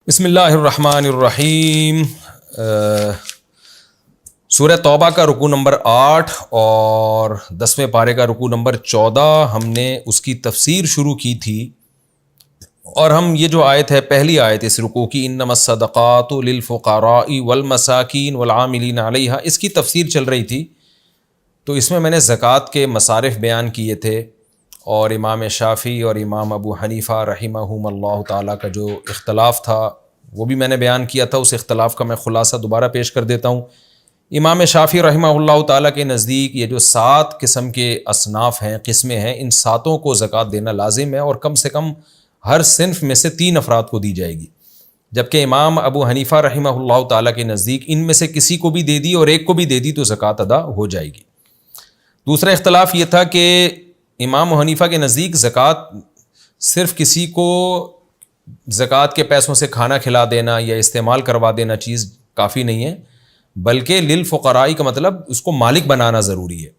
بسم اللہ الرحمن الرحیم. سورہ توبہ کا رکوع نمبر 8 اور 10ویں پارے کا رکوع نمبر 14 ہم نے اس کی تفسیر شروع کی تھی، اور ہم یہ جو آیت ہے پہلی آیت اس رکوع کی، انما الصدقات للفقراء والمساکین والعاملین علیہا، اس کی تفسیر چل رہی تھی. تو اس میں نے زکوٰۃ کے مصارف بیان کیے تھے، اور امام شافعی اور امام ابو حنیفہ رحمہم اللہ تعالیٰ کا جو اختلاف تھا وہ بھی میں نے بیان کیا تھا. اس اختلاف کا میں خلاصہ دوبارہ پیش کر دیتا ہوں. امام شافعی رحمہ اللہ تعالیٰ کے نزدیک یہ جو 7 قسم کے اصناف ہیں، قسمیں ہیں، ان 7 کو زکوٰۃ دینا لازم ہے، اور کم سے کم ہر صنف میں سے 3 افراد کو دی جائے گی. جبکہ امام ابو حنیفہ رحمہ اللہ تعالیٰ کے نزدیک ان میں سے کسی کو بھی دے دی اور ایک کو بھی دے دی تو زکوٰۃ ادا ہو جائے گی. دوسرا اختلاف یہ تھا کہ امام حنیفہ کے نزدیک زکوٰۃ صرف کسی کو زکوٰۃ کے پیسوں سے کھانا کھلا دینا یا استعمال کروا دینا چیز کافی نہیں ہے، بلکہ للفقراء کا مطلب اس کو مالک بنانا ضروری ہے،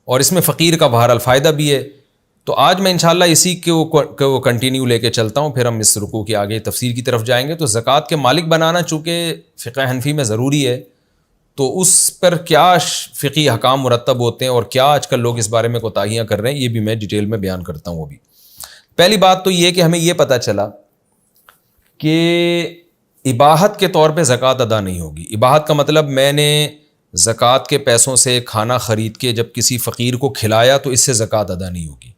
اور اس میں فقیر کا بہرحال فائدہ بھی ہے. تو آج میں انشاءاللہ اسی کو کنٹینیو لے کے چلتا ہوں، پھر ہم اس رکوع کی آگے تفسیر کی طرف جائیں گے. تو زکوٰۃ کے مالک بنانا چونکہ فقہ حنفی میں ضروری ہے، تو اس پر کیا فقہی احکام مرتب ہوتے ہیں اور کیا آج کل لوگ اس بارے میں کوتاہیاں کر رہے ہیں، یہ بھی میں ڈیٹیل میں بیان کرتا ہوں. ابھی پہلی بات تو یہ کہ ہمیں یہ پتہ چلا کہ اباحت کے طور پہ زکوٰۃ ادا نہیں ہوگی. اباحت کا مطلب میں نے زکوٰۃ کے پیسوں سے کھانا خرید کے جب کسی فقیر کو کھلایا تو اس سے زکوٰۃ ادا نہیں ہوگی.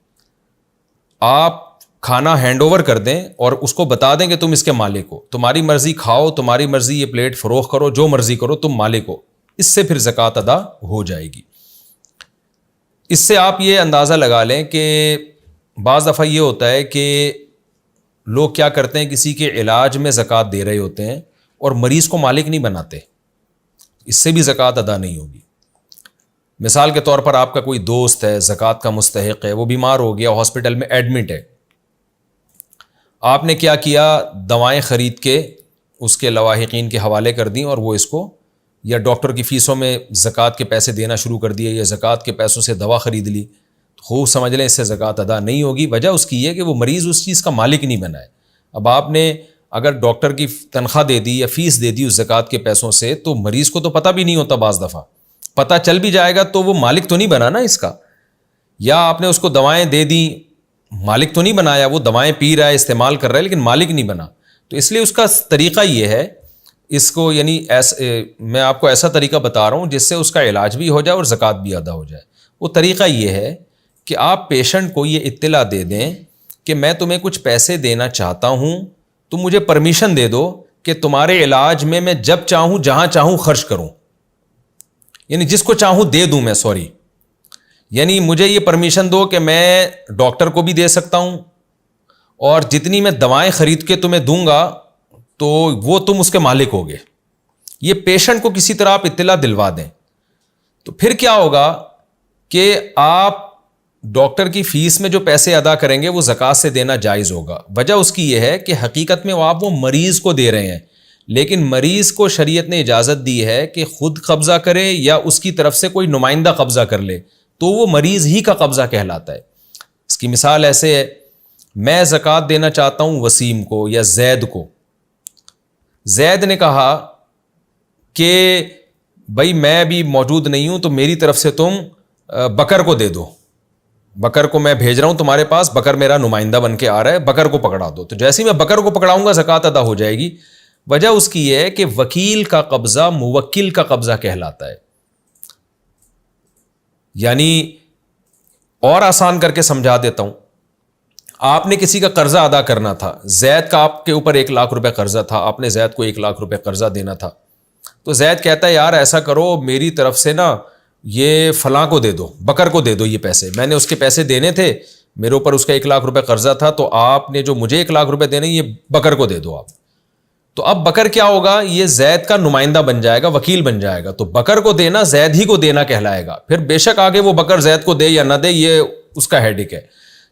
آپ کھانا ہینڈ اوور کر دیں اور اس کو بتا دیں کہ تم اس کے مالک ہو، تمہاری مرضی کھاؤ، تمہاری مرضی یہ پلیٹ فروخت کرو، جو مرضی کرو، تم مالک ہو، اس سے پھر زکوٰۃ ادا ہو جائے گی. اس سے آپ یہ اندازہ لگا لیں کہ بعض دفعہ یہ ہوتا ہے کہ لوگ کیا کرتے ہیں، کسی کے علاج میں زکوٰۃ دے رہے ہوتے ہیں اور مریض کو مالک نہیں بناتے، اس سے بھی زکوٰۃ ادا نہیں ہوگی. مثال کے طور پر آپ کا کوئی دوست ہے، زکوٰۃ کا مستحق ہے، وہ بیمار ہو گیا، ہاسپٹل میں ایڈمٹ ہے، آپ نے کیا کیا، دوائیں خرید کے اس کے لواحقین کے حوالے کر دیں، اور وہ اس کو یا ڈاکٹر کی فیسوں میں زکوٰۃ کے پیسے دینا شروع کر دیے، یا زکوٰۃ کے پیسوں سے دوا خرید لی، خوب سمجھ لیں اس سے زکوٰۃ ادا نہیں ہوگی. وجہ اس کی یہ کہ وہ مریض اس چیز کا مالک نہیں بنا ہے. اب آپ نے اگر ڈاکٹر کی تنخواہ دے دی یا فیس دے دی اس زکوٰۃ کے پیسوں سے، تو مریض کو تو پتہ بھی نہیں ہوتا، بعض دفعہ پتہ چل بھی جائے گا تو وہ مالک تو نہیں بنا نا اس کا. یا آپ نے اس کو دوائیں دے دیں، مالک تو نہیں بنایا، وہ دوائیں پی رہا ہے، استعمال کر رہا ہے، لیکن مالک نہیں بنا. تو اس لیے اس کا طریقہ یہ ہے، اس کو یعنی میں آپ کو ایسا طریقہ بتا رہا ہوں جس سے اس کا علاج بھی ہو جائے اور زکوٰۃ بھی ادا ہو جائے. وہ طریقہ یہ ہے کہ آپ پیشنٹ کو یہ اطلاع دے دیں کہ میں تمہیں کچھ پیسے دینا چاہتا ہوں، تم مجھے پرمیشن دے دو کہ تمہارے علاج میں جب چاہوں جہاں چاہوں خرچ کروں، یعنی جس کو چاہوں دے دوں میں، یعنی مجھے یہ پرمیشن دو کہ میں ڈاکٹر کو بھی دے سکتا ہوں، اور جتنی میں دوائیں خرید کے تمہیں دوں گا تو وہ تم اس کے مالک ہوگے. یہ پیشنٹ کو کسی طرح آپ اطلاع دلوا دیں، تو پھر کیا ہوگا کہ آپ ڈاکٹر کی فیس میں جو پیسے ادا کریں گے وہ زکوٰۃ سے دینا جائز ہوگا. وجہ اس کی یہ ہے کہ حقیقت میں آپ وہ مریض کو دے رہے ہیں، لیکن مریض کو شریعت نے اجازت دی ہے کہ خود قبضہ کرے یا اس کی طرف سے کوئی نمائندہ قبضہ کر لے، تو وہ مریض ہی کا قبضہ کہلاتا ہے. اس کی مثال ایسے ہے، میں زکوٰۃ دینا چاہتا ہوں وسیم کو یا زید کو. زید نے کہا کہ بھائی میں بھی موجود نہیں ہوں تو میری طرف سے تم بکر کو دے دو، بکر کو میں بھیج رہا ہوں تمہارے پاس، بکر میرا نمائندہ بن کے آ رہا ہے، بکر کو پکڑا دو. تو جیسے ہی میں بکر کو پکڑاؤں گا زکوٰۃ ادا ہو جائے گی. وجہ اس کی یہ ہے کہ وکیل کا قبضہ موکل کا قبضہ کہلاتا ہے. یعنی اور آسان کر کے سمجھا دیتا ہوں، آپ نے کسی کا قرضہ ادا کرنا تھا، زید کا آپ کے اوپر 1,00,000 روپے قرضہ تھا، آپ نے زید کو 1,00,000 روپے قرضہ دینا تھا. تو زید کہتا ہے یار ایسا کرو، میری طرف سے نا یہ فلاں کو دے دو، بکر کو دے دو یہ پیسے، میں نے اس کے پیسے دینے تھے، میرے اوپر اس کا 1,00,000 روپے قرضہ تھا، تو آپ نے جو مجھے 1,00,000 روپے دینے یہ بکر کو دے دو آپ. تو اب بکر کیا ہوگا، یہ زید کا نمائندہ بن جائے گا، وکیل بن جائے گا. تو بکر کو دینا زید ہی کو دینا کہلائے گا. پھر بے شک آگے وہ بکر زید کو دے یا نہ دے یہ اس کا ہیڈک ہے.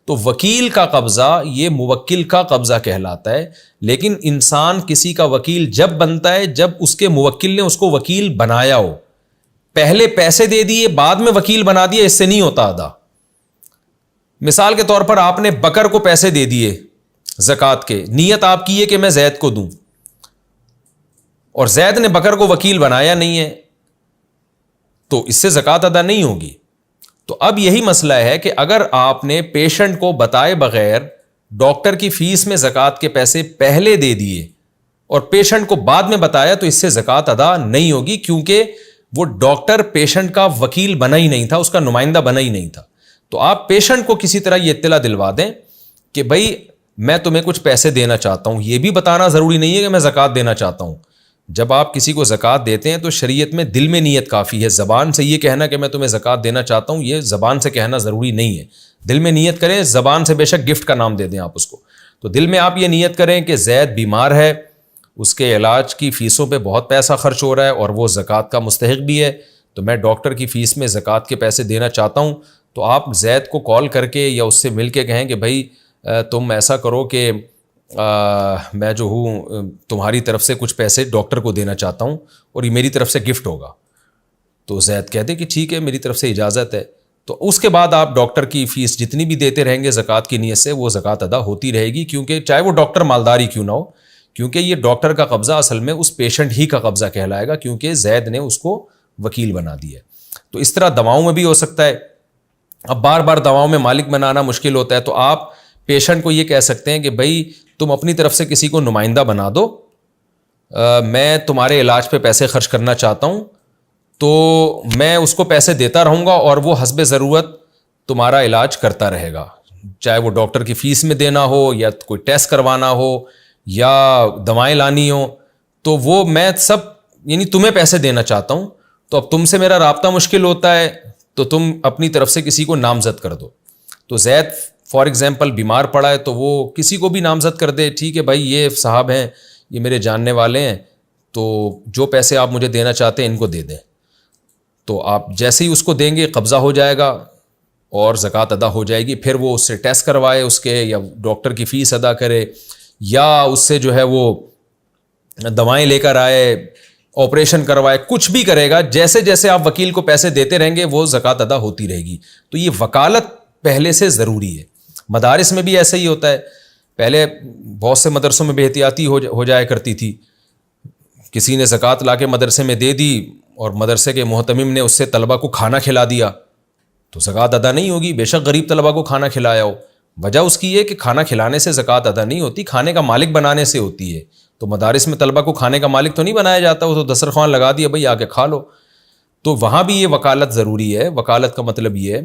تو وکیل کا قبضہ یہ موکل کا قبضہ کہلاتا ہے. لیکن انسان کسی کا وکیل جب بنتا ہے جب اس کے موکل نے اس کو وکیل بنایا ہو. پہلے پیسے دے دیے بعد میں وکیل بنا دیا، اس سے نہیں ہوتا ادا. مثال کے طور پر آپ نے بکر کو پیسے دے دیے زکوٰۃ کے, نیت آپ کی ہے کہ میں زید کو دوں, اور زید نے بکر کو وکیل بنایا نہیں ہے, تو اس سے زکوٰۃ ادا نہیں ہوگی. تو اب یہی مسئلہ ہے کہ اگر آپ نے پیشنٹ کو بتائے بغیر ڈاکٹر کی فیس میں زکوٰۃ کے پیسے پہلے دے دیے اور پیشنٹ کو بعد میں بتایا, تو اس سے زکوٰۃ ادا نہیں ہوگی, کیونکہ وہ ڈاکٹر پیشنٹ کا وکیل بنا ہی نہیں تھا, اس کا نمائندہ بنا ہی نہیں تھا. تو آپ پیشنٹ کو کسی طرح یہ اطلاع دلوا دیں کہ بھائی میں تمہیں کچھ پیسے دینا چاہتا ہوں. یہ بھی بتانا ضروری نہیں ہے کہ میں زکوٰۃ دینا چاہتا ہوں. جب آپ کسی کو زکوٰۃ دیتے ہیں تو شریعت میں دل میں نیت کافی ہے. زبان سے یہ کہنا کہ میں تمہیں زکوٰۃ دینا چاہتا ہوں, یہ زبان سے کہنا ضروری نہیں ہے. دل میں نیت کریں, زبان سے بے شک گفٹ کا نام دے دیں آپ اس کو. تو دل میں آپ یہ نیت کریں کہ زید بیمار ہے, اس کے علاج کی فیسوں پہ بہت پیسہ خرچ ہو رہا ہے اور وہ زکوٰۃ کا مستحق بھی ہے, تو میں ڈاکٹر کی فیس میں زکوٰۃ کے پیسے دینا چاہتا ہوں. تو آپ زید کو کال کر کے یا اس سے مل کے کہیں کہ بھائی تم ایسا کرو کہ میں جو ہوں تمہاری طرف سے کچھ پیسے ڈاکٹر کو دینا چاہتا ہوں اور یہ میری طرف سے گفٹ ہوگا. تو زید کہہ دے کہ ٹھیک ہے, میری طرف سے اجازت ہے. تو اس کے بعد آپ ڈاکٹر کی فیس جتنی بھی دیتے رہیں گے زکوٰۃ کی نیت سے, وہ زکوٰۃ ادا ہوتی رہے گی, کیونکہ چاہے وہ ڈاکٹر مالدار ہی کیوں نہ ہو, کیونکہ یہ ڈاکٹر کا قبضہ اصل میں اس پیشنٹ ہی کا قبضہ کہلائے گا, کیونکہ زید نے اس کو وکیل بنا دیا ہے. تو اس طرح دواؤں میں بھی ہو سکتا ہے. اب بار بار دواؤں میں مالک بنانا مشکل ہوتا ہے, تو آپ پیشنٹ کو یہ کہہ سکتے ہیں کہ بھائی تم اپنی طرف سے کسی کو نمائندہ بنا دو, میں تمہارے علاج پہ پیسے خرچ کرنا چاہتا ہوں, تو میں اس کو پیسے دیتا رہوں گا اور وہ حسب ضرورت تمہارا علاج کرتا رہے گا, چاہے وہ ڈاکٹر کی فیس میں دینا ہو یا کوئی ٹیسٹ کروانا ہو یا دوائیں لانی ہو, تو وہ میں سب یعنی تمہیں پیسے دینا چاہتا ہوں. تو اب تم سے میرا رابطہ مشکل ہوتا ہے تو تم اپنی طرف سے کسی کو نامزد کر دو. تو زید فار ایگزامپل بیمار پڑا ہے تو وہ کسی کو بھی نامزد کر دے, ٹھیک ہے بھائی یہ صاحب ہیں, یہ میرے جاننے والے ہیں, تو جو پیسے آپ مجھے دینا چاہتے ہیں ان کو دے دیں. تو آپ جیسے ہی اس کو دیں گے قبضہ ہو جائے گا اور زکوٰۃ ادا ہو جائے گی. پھر وہ اس سے ٹیسٹ کروائے اس کے, یا ڈاکٹر کی فیس ادا کرے, یا اس سے جو ہے وہ دوائیں لے کر آئے, آپریشن کروائے, کچھ بھی کرے گا. جیسے جیسے آپ وکیل کو پیسے دیتے رہیں گے وہ زکوٰۃ ادا ہوتی رہے گی. تو یہ وکالت پہلے سے ضروری ہے. مدارس میں بھی ایسا ہی ہوتا ہے. پہلے بہت سے مدرسوں میں بے احتیاطی ہو جایا کرتی تھی. کسی نے زکوٰۃ لا کے مدرسے میں دے دی اور مدرسے کے محتمم نے اس سے طلبہ کو کھانا کھلا دیا, تو زکوٰۃ ادا نہیں ہوگی, بے شک غریب طلبہ کو کھانا کھلایا ہو. وجہ اس کی یہ کہ کھانا کھلانے سے زکوٰۃ ادا نہیں ہوتی, کھانے کا مالک بنانے سے ہوتی ہے. تو مدارس میں طلبہ کو کھانے کا مالک تو نہیں بنایا جاتا, وہ تو دسترخوان لگا دیا بھائی آ کے کھا لو. تو وہاں بھی یہ وکالت ضروری ہے. وکالت کا مطلب یہ ہے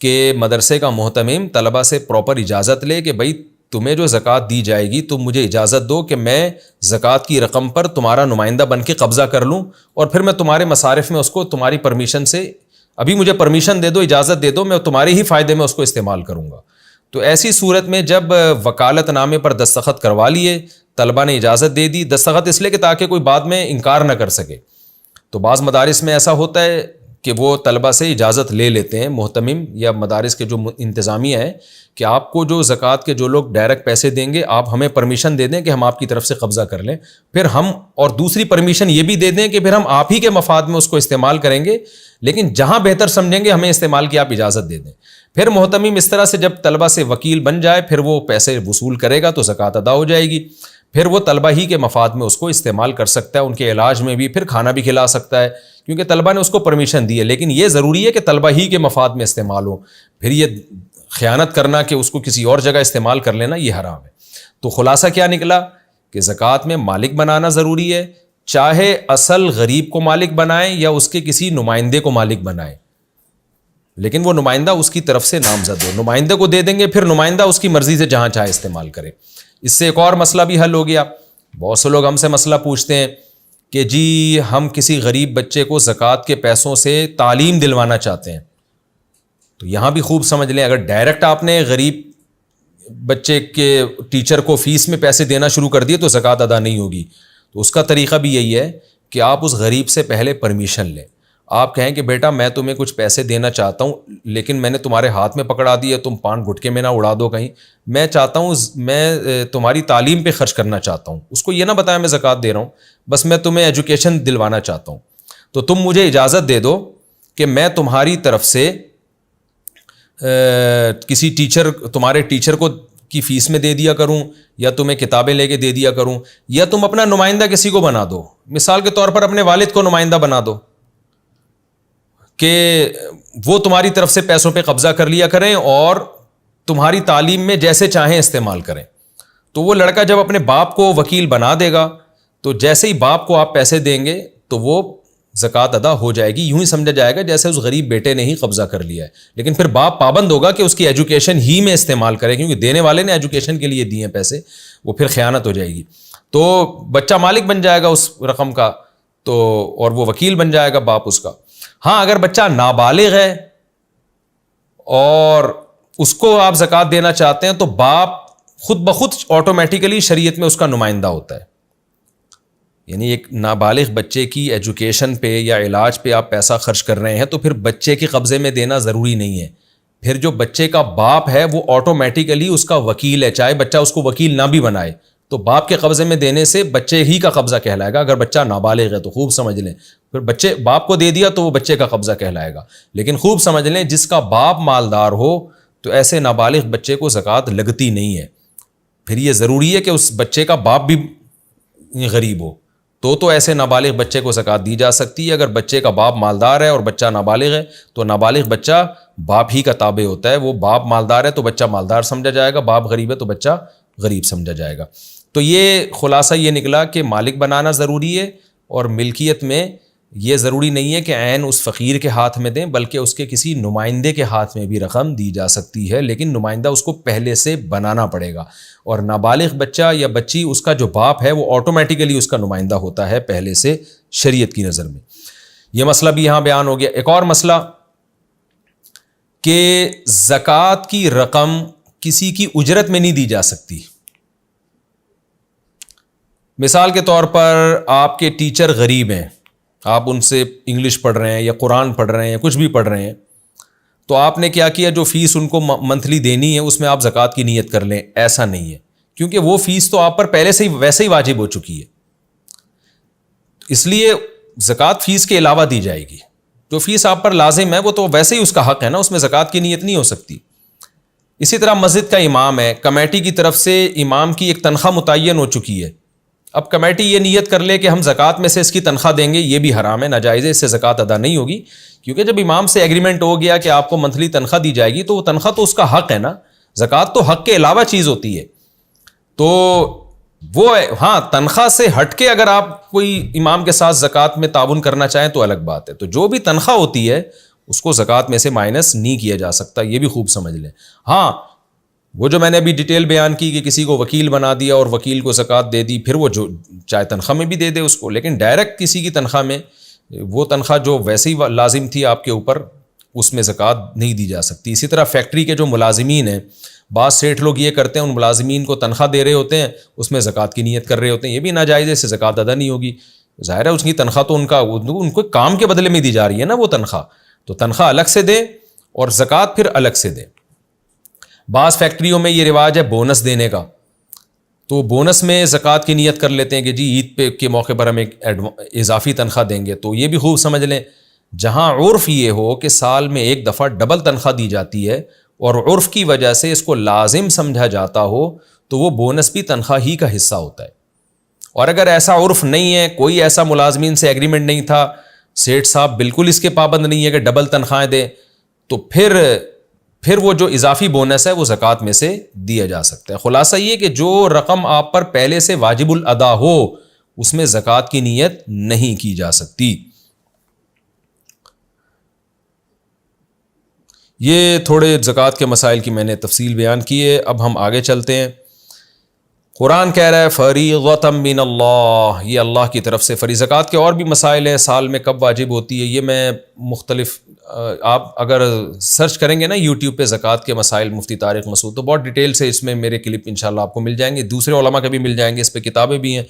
کہ مدرسے کا محتمم طلبہ سے پراپر اجازت لے کہ بھائی تمہیں جو زکوٰۃ دی جائے گی تم مجھے اجازت دو کہ میں زکوٰۃ کی رقم پر تمہارا نمائندہ بن کے قبضہ کر لوں, اور پھر میں تمہارے مصارف میں اس کو تمہاری پرمیشن سے, ابھی مجھے پرمیشن دے دو, اجازت دے دو, میں تمہارے ہی فائدے میں اس کو استعمال کروں گا. تو ایسی صورت میں جب وکالت نامے پر دستخط کروا لیے, طلبہ نے اجازت دے دی, دستخط اس لیے کہ تاکہ کوئی بعد میں انکار نہ کر سکے. تو بعض مدارس میں ایسا ہوتا ہے کہ وہ طلبہ سے اجازت لے لیتے ہیں محتمم یا مدارس کے جو انتظامیہ ہیں کہ آپ کو جو زکوٰۃ کے جو لوگ ڈائریکٹ پیسے دیں گے آپ ہمیں پرمیشن دے دیں کہ ہم آپ کی طرف سے قبضہ کر لیں, پھر ہم اور دوسری پرمیشن یہ بھی دے دیں کہ پھر ہم آپ ہی کے مفاد میں اس کو استعمال کریں گے, لیکن جہاں بہتر سمجھیں گے ہمیں استعمال کی آپ اجازت دے دیں. پھر محتمم اس طرح سے جب طلبہ سے وکیل بن جائے پھر وہ پیسے وصول کرے گا تو زکوٰۃ ادا ہو جائے گی. پھر وہ طلبہ ہی کے مفاد میں اس کو استعمال کر سکتا ہے, ان کے علاج میں بھی, پھر کھانا بھی کھلا سکتا ہے کیونکہ طلبہ نے اس کو پرمیشن دی ہے. لیکن یہ ضروری ہے کہ طلبہ ہی کے مفاد میں استعمال ہو. پھر یہ خیانت کرنا کہ اس کو کسی اور جگہ استعمال کر لینا یہ حرام ہے. تو خلاصہ کیا نکلا کہ زکوٰۃ میں مالک بنانا ضروری ہے, چاہے اصل غریب کو مالک بنائیں یا اس کے کسی نمائندے کو مالک بنائیں, لیکن وہ نمائندہ اس کی طرف سے نامزد ہو. نمائندے کو دے دیں گے پھر نمائندہ اس کی مرضی سے جہاں چاہے استعمال کرے. اس سے ایک اور مسئلہ بھی حل ہو گیا. بہت سے لوگ ہم سے مسئلہ پوچھتے ہیں کہ جی ہم کسی غریب بچے کو زکوٰۃ کے پیسوں سے تعلیم دلوانا چاہتے ہیں. تو یہاں بھی خوب سمجھ لیں, اگر ڈائریکٹ آپ نے غریب بچے کے ٹیچر کو فیس میں پیسے دینا شروع کر دیے تو زکوٰۃ ادا نہیں ہوگی. تو اس کا طریقہ بھی یہی ہے کہ آپ اس غریب سے پہلے پرمیشن لیں. آپ کہیں کہ بیٹا میں تمہیں کچھ پیسے دینا چاہتا ہوں لیکن میں نے تمہارے ہاتھ میں پکڑا دی ہے, تم پان گھٹکے میں نہ اڑا دو کہیں, میں چاہتا ہوں میں تمہاری تعلیم پہ خرچ کرنا چاہتا ہوں. اس کو یہ نہ بتایا میں زکوٰۃ دے رہا ہوں, بس میں تمہیں ایجوکیشن دلوانا چاہتا ہوں. تو تم مجھے اجازت دے دو کہ میں تمہاری طرف سے کسی تمہارے ٹیچر کو کی فیس میں دے دیا کروں، یا تمہیں کتابیں لے کے دے دیا کروں، یا تم اپنا نمائندہ کسی کو بنا دو. مثال کے طور پر اپنے والد کو نمائندہ بنا دو کہ وہ تمہاری طرف سے پیسوں پہ قبضہ کر لیا کریں اور تمہاری تعلیم میں جیسے چاہیں استعمال کریں. تو وہ لڑکا جب اپنے باپ کو وکیل بنا دے گا تو جیسے ہی باپ کو آپ پیسے دیں گے تو وہ زکوٰۃ ادا ہو جائے گی. یوں ہی سمجھا جائے گا جیسے اس غریب بیٹے نے ہی قبضہ کر لیا ہے. لیکن پھر باپ پابند ہوگا کہ اس کی ایجوکیشن ہی میں استعمال کرے، کیونکہ دینے والے نے ایجوکیشن کے لیے دیے ہیں پیسے، وہ پھر خیانت ہو جائے گی. تو بچہ مالک بن جائے گا اس رقم کا، تو اور وہ وکیل بن جائے گا باپ اس کا. ہاں اگر بچہ نابالغ ہے اور اس کو آپ زکوٰۃ دینا چاہتے ہیں تو باپ خود بخود آٹومیٹیکلی شریعت میں اس کا نمائندہ ہوتا ہے. یعنی ایک نابالغ بچے کی ایجوکیشن پہ یا علاج پہ آپ پیسہ خرچ کر رہے ہیں تو پھر بچے کے قبضے میں دینا ضروری نہیں ہے. پھر جو بچے کا باپ ہے وہ آٹومیٹیکلی اس کا وکیل ہے، چاہے بچہ اس کو وکیل نہ بھی بنائے تو باپ کے قبضے میں دینے سے بچے ہی کا قبضہ کہلائے گا. اگر بچہ نابالغ ہے تو خوب سمجھ لیں، پھر بچے باپ کو دے دیا تو وہ بچے کا قبضہ کہلائے گا. لیکن خوب سمجھ لیں جس کا باپ مالدار ہو تو ایسے نابالغ بچے کو زکوٰۃ لگتی نہیں ہے. پھر یہ ضروری ہے کہ اس بچے کا باپ بھی غریب ہو تو ایسے نابالغ بچے کو زکوٰۃ دی جا سکتی ہے. اگر بچے کا باپ مالدار ہے اور بچہ نابالغ ہے تو نابالغ بچہ باپ ہی کا تابع ہوتا ہے. وہ باپ مالدار ہے تو بچہ مالدار سمجھا جائے گا، باپ غریب ہے تو بچہ غریب سمجھا جائے گا. تو یہ خلاصہ یہ نکلا کہ مالک بنانا ضروری ہے، اور ملکیت میں یہ ضروری نہیں ہے کہ عین اس فقیر کے ہاتھ میں دیں، بلکہ اس کے کسی نمائندے کے ہاتھ میں بھی رقم دی جا سکتی ہے، لیکن نمائندہ اس کو پہلے سے بنانا پڑے گا. اور نابالغ بچہ یا بچی اس کا جو باپ ہے وہ آٹومیٹیکلی اس کا نمائندہ ہوتا ہے پہلے سے شریعت کی نظر میں. یہ مسئلہ بھی یہاں بیان ہو گیا. ایک اور مسئلہ کہ زکوٰۃ کی رقم کسی کی اجرت میں نہیں دی جا سکتی. مثال کے طور پر آپ کے ٹیچر غریب ہیں، آپ ان سے انگلش پڑھ رہے ہیں یا قرآن پڑھ رہے ہیں یا کچھ بھی پڑھ رہے ہیں، تو آپ نے کیا کیا، جو فیس ان کو منتھلی دینی ہے اس میں آپ زکوٰۃ کی نیت کر لیں. ایسا نہیں ہے، کیونکہ وہ فیس تو آپ پر پہلے سے ہی ویسے ہی واجب ہو چکی ہے، اس لیے زکوٰۃ فیس کے علاوہ دی جائے گی. جو فیس آپ پر لازم ہے وہ تو ویسے ہی اس کا حق ہے نا، اس میں زکوٰۃ کی نیت نہیں ہو سکتی. اسی طرح مسجد کا امام ہے، کمیٹی کی طرف سے امام کی ایک تنخواہ متعین ہو چکی ہے. اب کمیٹی یہ نیت کر لے کہ ہم زکوٰۃ میں سے اس کی تنخواہ دیں گے، یہ بھی حرام ہے، ناجائز ہے، اس سے زکوٰۃ ادا نہیں ہوگی. کیونکہ جب امام سے ایگریمنٹ ہو گیا کہ آپ کو منتھلی تنخواہ دی جائے گی تو وہ تنخواہ تو اس کا حق ہے نا، زکوٰۃ تو حق کے علاوہ چیز ہوتی ہے. تو وہ ہاں تنخواہ سے ہٹ کے اگر آپ کوئی امام کے ساتھ زکوٰۃ میں تعاون کرنا چاہیں تو الگ بات ہے. تو جو بھی تنخواہ ہوتی ہے اس کو زکوٰۃ میں سے مائنس نہیں کیا جا سکتا، یہ بھی خوب سمجھ لیں. ہاں وہ جو میں نے ابھی ڈیٹیل بیان کی کہ کسی کو وکیل بنا دیا اور وکیل کو زکوٰۃ دے دی، پھر وہ جو چاہے تنخواہ میں بھی دے دے اس کو، لیکن ڈائریکٹ کسی کی تنخواہ میں وہ تنخواہ جو ویسے ہی لازم تھی آپ کے اوپر اس میں زکوٰۃ نہیں دی جا سکتی. اسی طرح فیکٹری کے جو ملازمین ہیں، بعض سیٹھ لوگ یہ کرتے ہیں ان ملازمین کو تنخواہ دے رہے ہوتے ہیں، اس میں زکوٰۃ کی نیت کر رہے ہوتے ہیں، یہ بھی ناجائز ہے، اس سے زکوٰۃ ادا نہیں ہوگی. ظاہر ہے اس کی تنخواہ تو ان کو کام کے بدلے میں دی جا رہی ہے نا وہ تنخواہ، تو تنخواہ الگ سے دیں اور زکوٰۃ پھر الگ سے دیں. بعض فیکٹریوں میں یہ رواج ہے بونس دینے کا، تو بونس میں زکوٰۃ کی نیت کر لیتے ہیں کہ جی عید پہ کے موقع پر ہم ایک اضافی تنخواہ دیں گے. تو یہ بھی خوب سمجھ لیں، جہاں عرف یہ ہو کہ سال میں ایک دفعہ ڈبل تنخواہ دی جاتی ہے اور عرف کی وجہ سے اس کو لازم سمجھا جاتا ہو تو وہ بونس بھی تنخواہ ہی کا حصہ ہوتا ہے. اور اگر ایسا عرف نہیں ہے، کوئی ایسا ملازمین سے ایگریمنٹ نہیں تھا، سیٹھ صاحب بالکل اس کے پابند نہیں ہے کہ ڈبل تنخواہیں دیں، تو پھر وہ جو اضافی بونس ہے وہ زکوٰۃ میں سے دیا جا سکتا ہے. خلاصہ یہ کہ جو رقم آپ پر پہلے سے واجب الادا ہو اس میں زکوٰۃ کی نیت نہیں کی جا سکتی. یہ تھوڑے زکوٰۃ کے مسائل کی میں نے تفصیل بیان کی ہے. اب ہم آگے چلتے ہیں. قرآن کہہ رہا ہے فریضۃ من اللہ، یہ اللہ کی طرف سے فریضہ. زکوٰۃ کے اور بھی مسائل ہیں، سال میں کب واجب ہوتی ہے، یہ میں مختلف آپ اگر سرچ کریں گے نا یوٹیوب پہ زکوٰۃ کے مسائل مفتی طارق مسعود تو بہت ڈیٹیل سے اس میں میرے کلپ انشاءاللہ آپ کو مل جائیں گے، دوسرے علماء کے بھی مل جائیں گے، اس پہ کتابیں بھی ہیں.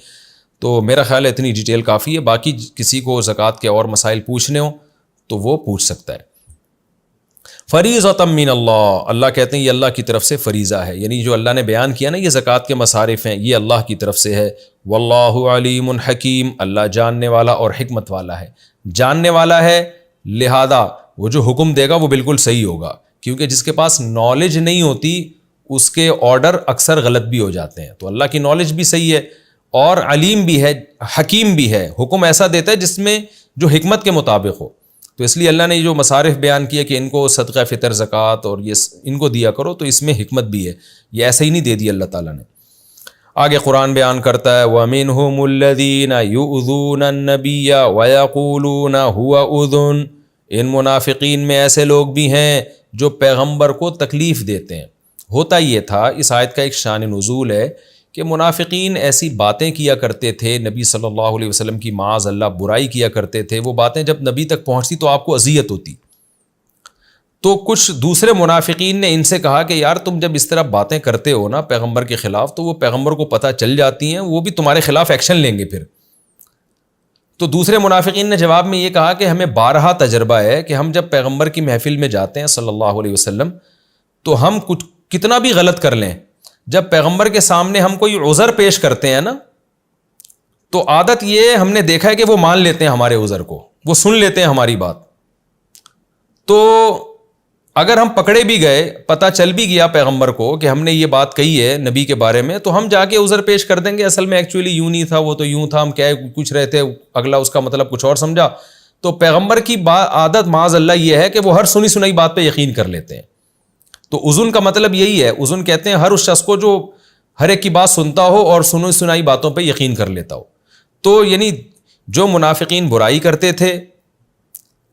تو میرا خیال ہے اتنی ڈیٹیل کافی ہے. باقی کسی کو زکوٰۃ کے اور مسائل پوچھنے ہوں تو وہ پوچھ سکتا ہے. فریضۃ من اللہ، اللہ کہتے ہیں یہ اللہ کی طرف سے فریضہ ہے، یعنی جو اللہ نے بیان کیا نا یہ زکوٰۃ کے مصارف ہیں یہ اللہ کی طرف سے ہے. واللہ علیم حکیم، اللہ جاننے والا اور حکمت والا ہے. جاننے والا ہے لہذا وہ جو حکم دے گا وہ بالکل صحیح ہوگا، کیونکہ جس کے پاس نالج نہیں ہوتی اس کے آرڈر اکثر غلط بھی ہو جاتے ہیں. تو اللہ کی نالج بھی صحیح ہے اور علیم بھی ہے, حکیم بھی ہے, حکم ایسا دیتا ہے جس میں جو حکمت کے مطابق ہو. تو اس لیے اللہ نے جو مصارف بیان کیا کہ ان کو صدقہ فطر زکوٰۃ اور یہ ان کو دیا کرو, تو اس میں حکمت بھی ہے, یہ ایسے ہی نہیں دے دی اللہ تعالیٰ نے. آگے قرآن بیان کرتا ہے وَمِنْهُمُ الَّذِينَ يُؤْذُونَ النَّبِيَّ وَيَقُولُونَ هُوَ أُذُنٌ, ان منافقین میں ایسے لوگ بھی ہیں جو پیغمبر کو تکلیف دیتے ہیں. ہوتا یہ تھا, اس آیت کا ایک شان نزول ہے کہ منافقین ایسی باتیں کیا کرتے تھے نبی صلی اللہ علیہ وسلم کی معاذ اللہ برائی کیا کرتے تھے. وہ باتیں جب نبی تک پہنچتی تو آپ کو اذیت ہوتی. تو کچھ دوسرے منافقین نے ان سے کہا کہ یار تم جب اس طرح باتیں کرتے ہو نا پیغمبر کے خلاف, تو وہ پیغمبر کو پتہ چل جاتی ہیں, وہ بھی تمہارے خلاف ایکشن لیں گے پھر. تو دوسرے منافقین نے جواب میں یہ کہا کہ ہمیں بارہا تجربہ ہے کہ ہم جب پیغمبر کی محفل میں جاتے ہیں صلی اللہ علیہ وسلم, تو ہم کچھ کتنا بھی غلط کر لیں, جب پیغمبر کے سامنے ہم کوئی عذر پیش کرتے ہیں نا, تو عادت یہ ہم نے دیکھا ہے کہ وہ مان لیتے ہیں ہمارے عذر کو, وہ سن لیتے ہیں ہماری بات. تو اگر ہم پکڑے بھی گئے, پتہ چل بھی گیا پیغمبر کو کہ ہم نے یہ بات کہی ہے نبی کے بارے میں, تو ہم جا کے عذر پیش کر دیں گے اصل میں ایکچولی یوں نہیں تھا, وہ تو یوں تھا, ہم کیا کچھ رہے تھے, اگلا اس کا مطلب کچھ اور سمجھا. تو پیغمبر کی عادت معاذ اللہ یہ ہے کہ وہ ہر سنی سنائی بات پہ یقین کر لیتے ہیں. تو اذن کا مطلب یہی ہے, اذن کہتے ہیں ہر اس شخص کو جو ہر ایک کی بات سنتا ہو اور سنی سنائی باتوں پہ یقین کر لیتا ہو. تو یعنی جو منافقین برائی کرتے تھے